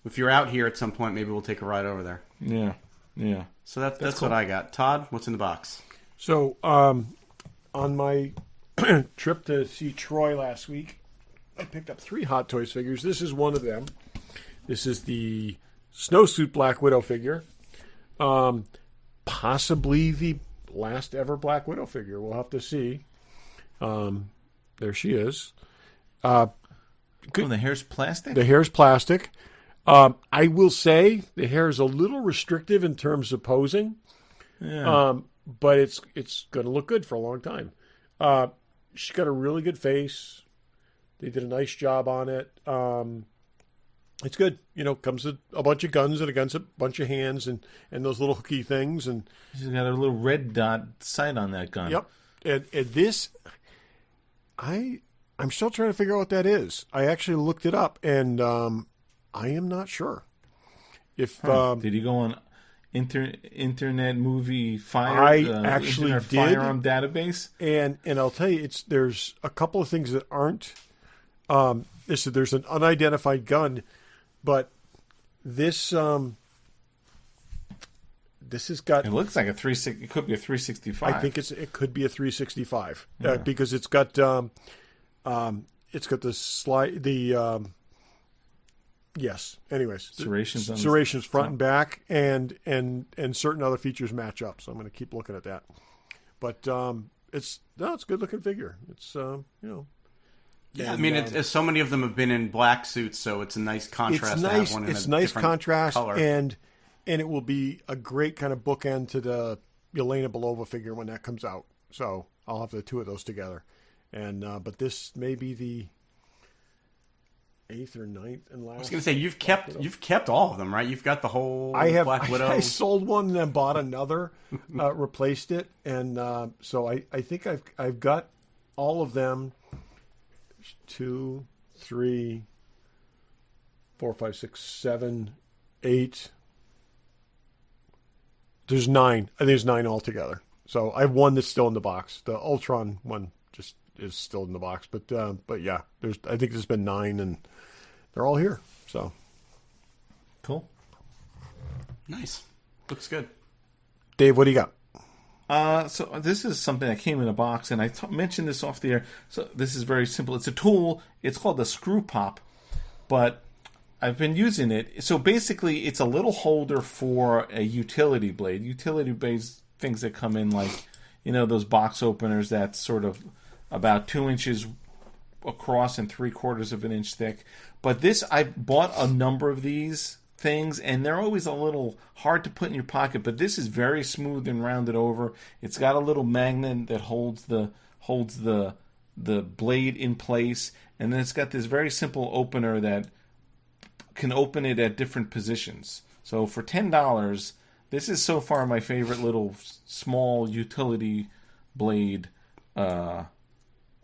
B: if you're out here at some point, maybe we'll take a ride over there.
A: Yeah.
B: So that's
A: cool.
B: what I got. Todd, what's in the box?
C: So, on my trip to see Troy last week, I picked up 3 Hot Toys figures. This is one of them. This is the snowsuit Black Widow figure. Possibly the last ever Black Widow figure. We'll have to see. There she is.
A: Oh, the hair's plastic?
C: The hair's plastic. I will say the hair is a little restrictive in terms of posing.
A: Yeah.
C: But it's going to look good for a long time. She's got a really good face. They did a nice job on it. It's good. Comes with a bunch of guns and a bunch of hands and those little hooky things. And
A: She's got a little red dot sight on that gun.
C: yep. And this, I'm still trying to figure out what that is. I actually looked it up, and I am not sure. If
A: Did you go on Internet Movie Fire?
C: I actually
A: Internet
C: did.
A: Firearm Database?
C: And I'll tell you, there's a couple of things that aren't. There's an unidentified gun, but this has got.
A: It looks like a 360. It could be a 365.
C: I think it could be a 365
A: Yeah.
C: because it's got the slide yes. Anyways,
A: serrations on the
C: serrations front and back, and certain other features match up. So I'm going to keep looking at that. But it's a good looking figure. It's
B: Yeah, I mean, it's so many of them have been in black suits, so it's a nice contrast.
C: It's
B: to
C: nice.
B: have one in
C: It's
B: a
C: nice
B: different
C: contrast,
B: color.
C: and it will be a great kind of bookend to the Yelena Belova figure when that comes out. So I'll have the two of those together, and but this may be the 8th or 9th and last.
B: I was going to say you've kept all of them, right? You've got the whole Black Widow.
C: I sold one and then bought another, replaced it, and so I think I've got all of them. 2, 3, 4, 5, 6, 7, 8. There's 9. I think there's 9 altogether. So I have one that's still in the box. The Ultron one just is still in the box. But yeah, I think there's been 9, and they're all here. So
A: Cool.
B: Nice. Looks good.
C: Dave, what do you got?
A: So this is something that came in a box, and I mentioned this off the air. So this is very simple. It's a tool. It's called the Screw Pop, but I've been using it. So basically, it's a little holder for a utility blade. Utility blades, things that come in like, those box openers that's sort of about 2 inches across and 3/4 of an inch thick. But this, I bought a number of these things, and they're always a little hard to put in your pocket, but this is very smooth and rounded over. It's got a little magnet that holds the blade in place, and then it's got this very simple opener that can open it at different positions. So for $10, this is so far my favorite little small utility blade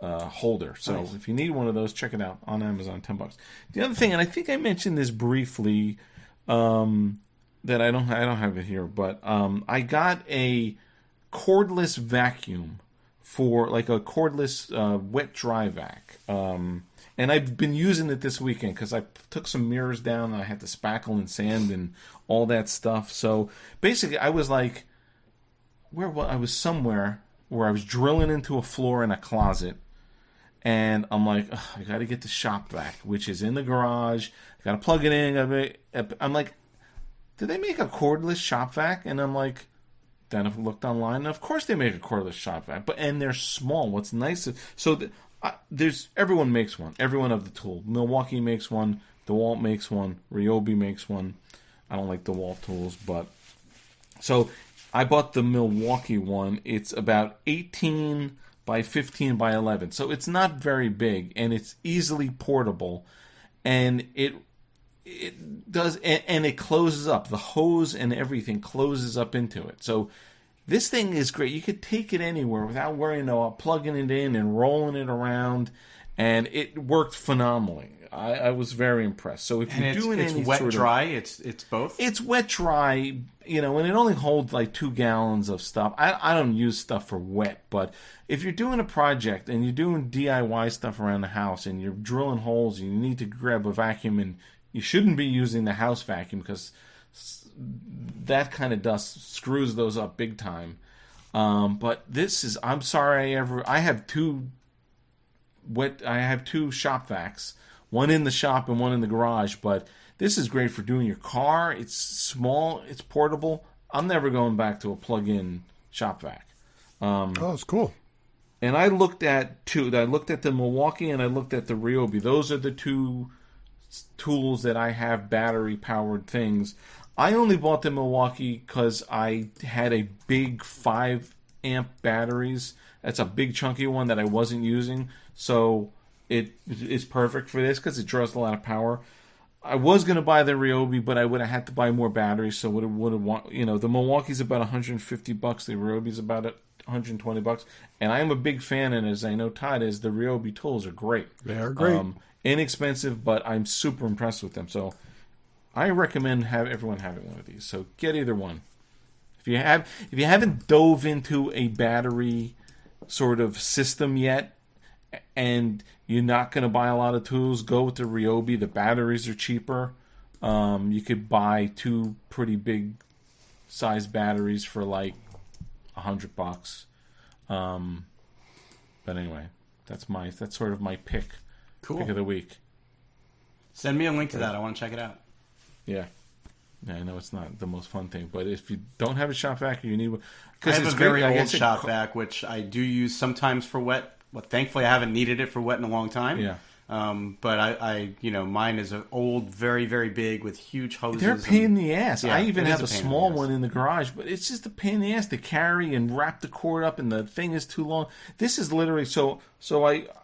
A: holder. So
B: Nice.
A: if you need one of those, check it out on Amazon, $10. The other thing, and I think I mentioned this briefly, that I don't have it here, but I got a cordless vacuum for like a cordless wet dry vac. And I've been using it this weekend because I took some mirrors down and I had to spackle and sand and all that stuff. So basically, I was like, I was somewhere where I was drilling into a floor in a closet, and I'm like, I got to get the shop vac, which is in the garage. I got to plug it in. I'm like, did they make a cordless shop vac? And I'm like, then I looked online, and of course they make a cordless shop vac, and they're small. What's nice, there's everyone makes one. Everyone of the tool. Milwaukee makes one. DeWalt makes one. Ryobi makes one. I don't like DeWalt tools, but so I bought the Milwaukee one. It's about 18 by 15 by 11, so it's not very big, and it's easily portable, and it does, and it closes up. The hose and everything closes up into it. So this thing is great. You could take it anywhere without worrying about plugging it in and rolling it around, and it worked phenomenally. I was very impressed. So if you're doing
B: it's
A: any
B: wet
A: sort of,
B: dry, it's both.
A: it's wet dry, and it only holds like 2 gallons of stuff. I don't use stuff for wet, but if you're doing a project and you're doing DIY stuff around the house and you're drilling holes and you need to grab a vacuum, and you shouldn't be using the house vacuum because that kind of dust screws those up big time. But this is, I'm sorry, I have two shop vacs, one in the shop and one in the garage, but this is great for doing your car. It's small, it's portable. I'm never going back to a plug-in shop vac.
C: It's cool.
A: And I looked at two. I looked at the Milwaukee and I looked at the Ryobi. Those are the two tools that I have battery-powered things. I only bought the Milwaukee because I had a big 5-amp batteries. That's a big chunky one that I wasn't using. So it is perfect for this because it draws a lot of power. I was going to buy the Ryobi, but I would have had to buy more batteries, so would have want, the Milwaukee's about $150, the Ryobi's about $120, and I am a big fan, and as I know Todd is, the Ryobi tools are great.
C: They are great.
A: Inexpensive, but I'm super impressed with them. So I recommend everyone having one of these. So get either one. If you haven't dove into a battery sort of system yet, and you're not going to buy a lot of tools, go with the Ryobi. The batteries are cheaper. You could buy 2 pretty big size batteries for like $100. But anyway, that's sort of my pick of the week.
B: Send me a link to that. I want to check it out.
A: Yeah. Yeah, I know it's not the most fun thing, but if you don't have a shop vac, you need one.
B: I have a very old shop vac, which I do use sometimes for wet. Well, thankfully, I haven't needed it for wet in a long time.
A: Yeah.
B: But I mine is an old, very, very big with huge hoses.
A: They're a pain in the ass.
B: Yeah,
A: I even have a
B: pain
A: small one in the garage, but it's just a pain in the ass to carry and wrap the cord up, and the thing is too long. This is literally so.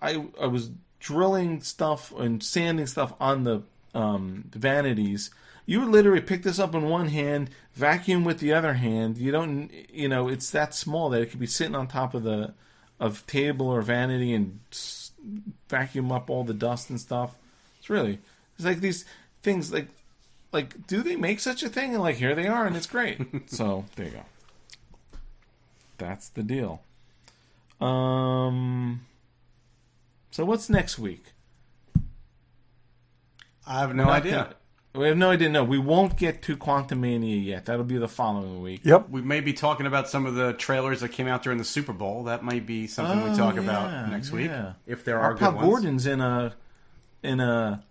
A: I was drilling stuff and sanding stuff on the vanities. You would literally pick this up in one hand, vacuum with the other hand. You don't, it's that small that it could be sitting on top of table or vanity and vacuum up all the dust and stuff. It's like these things like do they make such a thing? And like here they are, and it's great. So there you go. That's the deal. So what's next week?
B: I have no idea.
A: We have no idea. No, we won't get to Quantumania yet. That'll be the following week.
C: Yep.
B: We may be talking about some of the trailers that came out during the Super Bowl. That might be something we talk about next week. If there are good ones.
A: Gordon's in a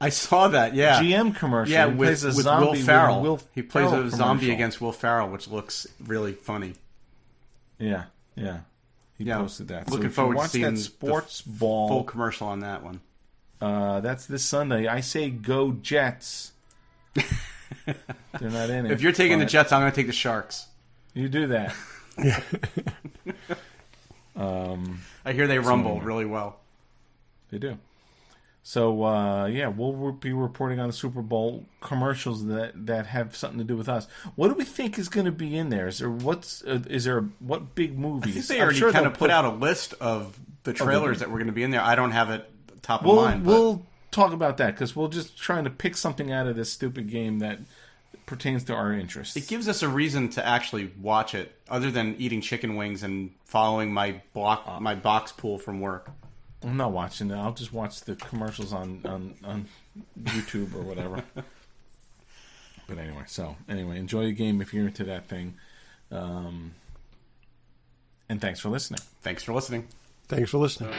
B: I saw that, yeah.
A: GM commercial.
B: Yeah,
A: he
B: with
A: plays a
B: Will Ferrell. He plays
A: Ferrell
B: a zombie
A: commercial.
B: against Will Ferrell, which looks really funny.
A: Yeah. He posted that.
B: Looking
A: so if
B: forward
A: you
B: to
A: watch
B: seeing
A: that sports ball.
B: Full commercial on that one.
A: That's this Sunday. I say go Jets. They're not in it.
B: If you're taking the Jets, I'm going to take the Sharks.
A: You do that.
B: I hear they rumble really well.
A: They do. So, we'll be reporting on the Super Bowl commercials that have something to do with us. What do we think is going to be in there? Is there what big movies?
B: I think they already kind of put out a list of the trailers that were going to be in there. I don't have it top of mind.
A: We'll talk about that because we're just trying to pick something out of this stupid game that pertains to our interests.
B: It gives us a reason to actually watch it, other than eating chicken wings and following my box pool from work.
A: I'm not watching it. I'll just watch the commercials on YouTube or whatever. But anyway, enjoy the game if you're into that thing. And thanks for listening.
B: Thanks for listening.
C: Thanks for listening.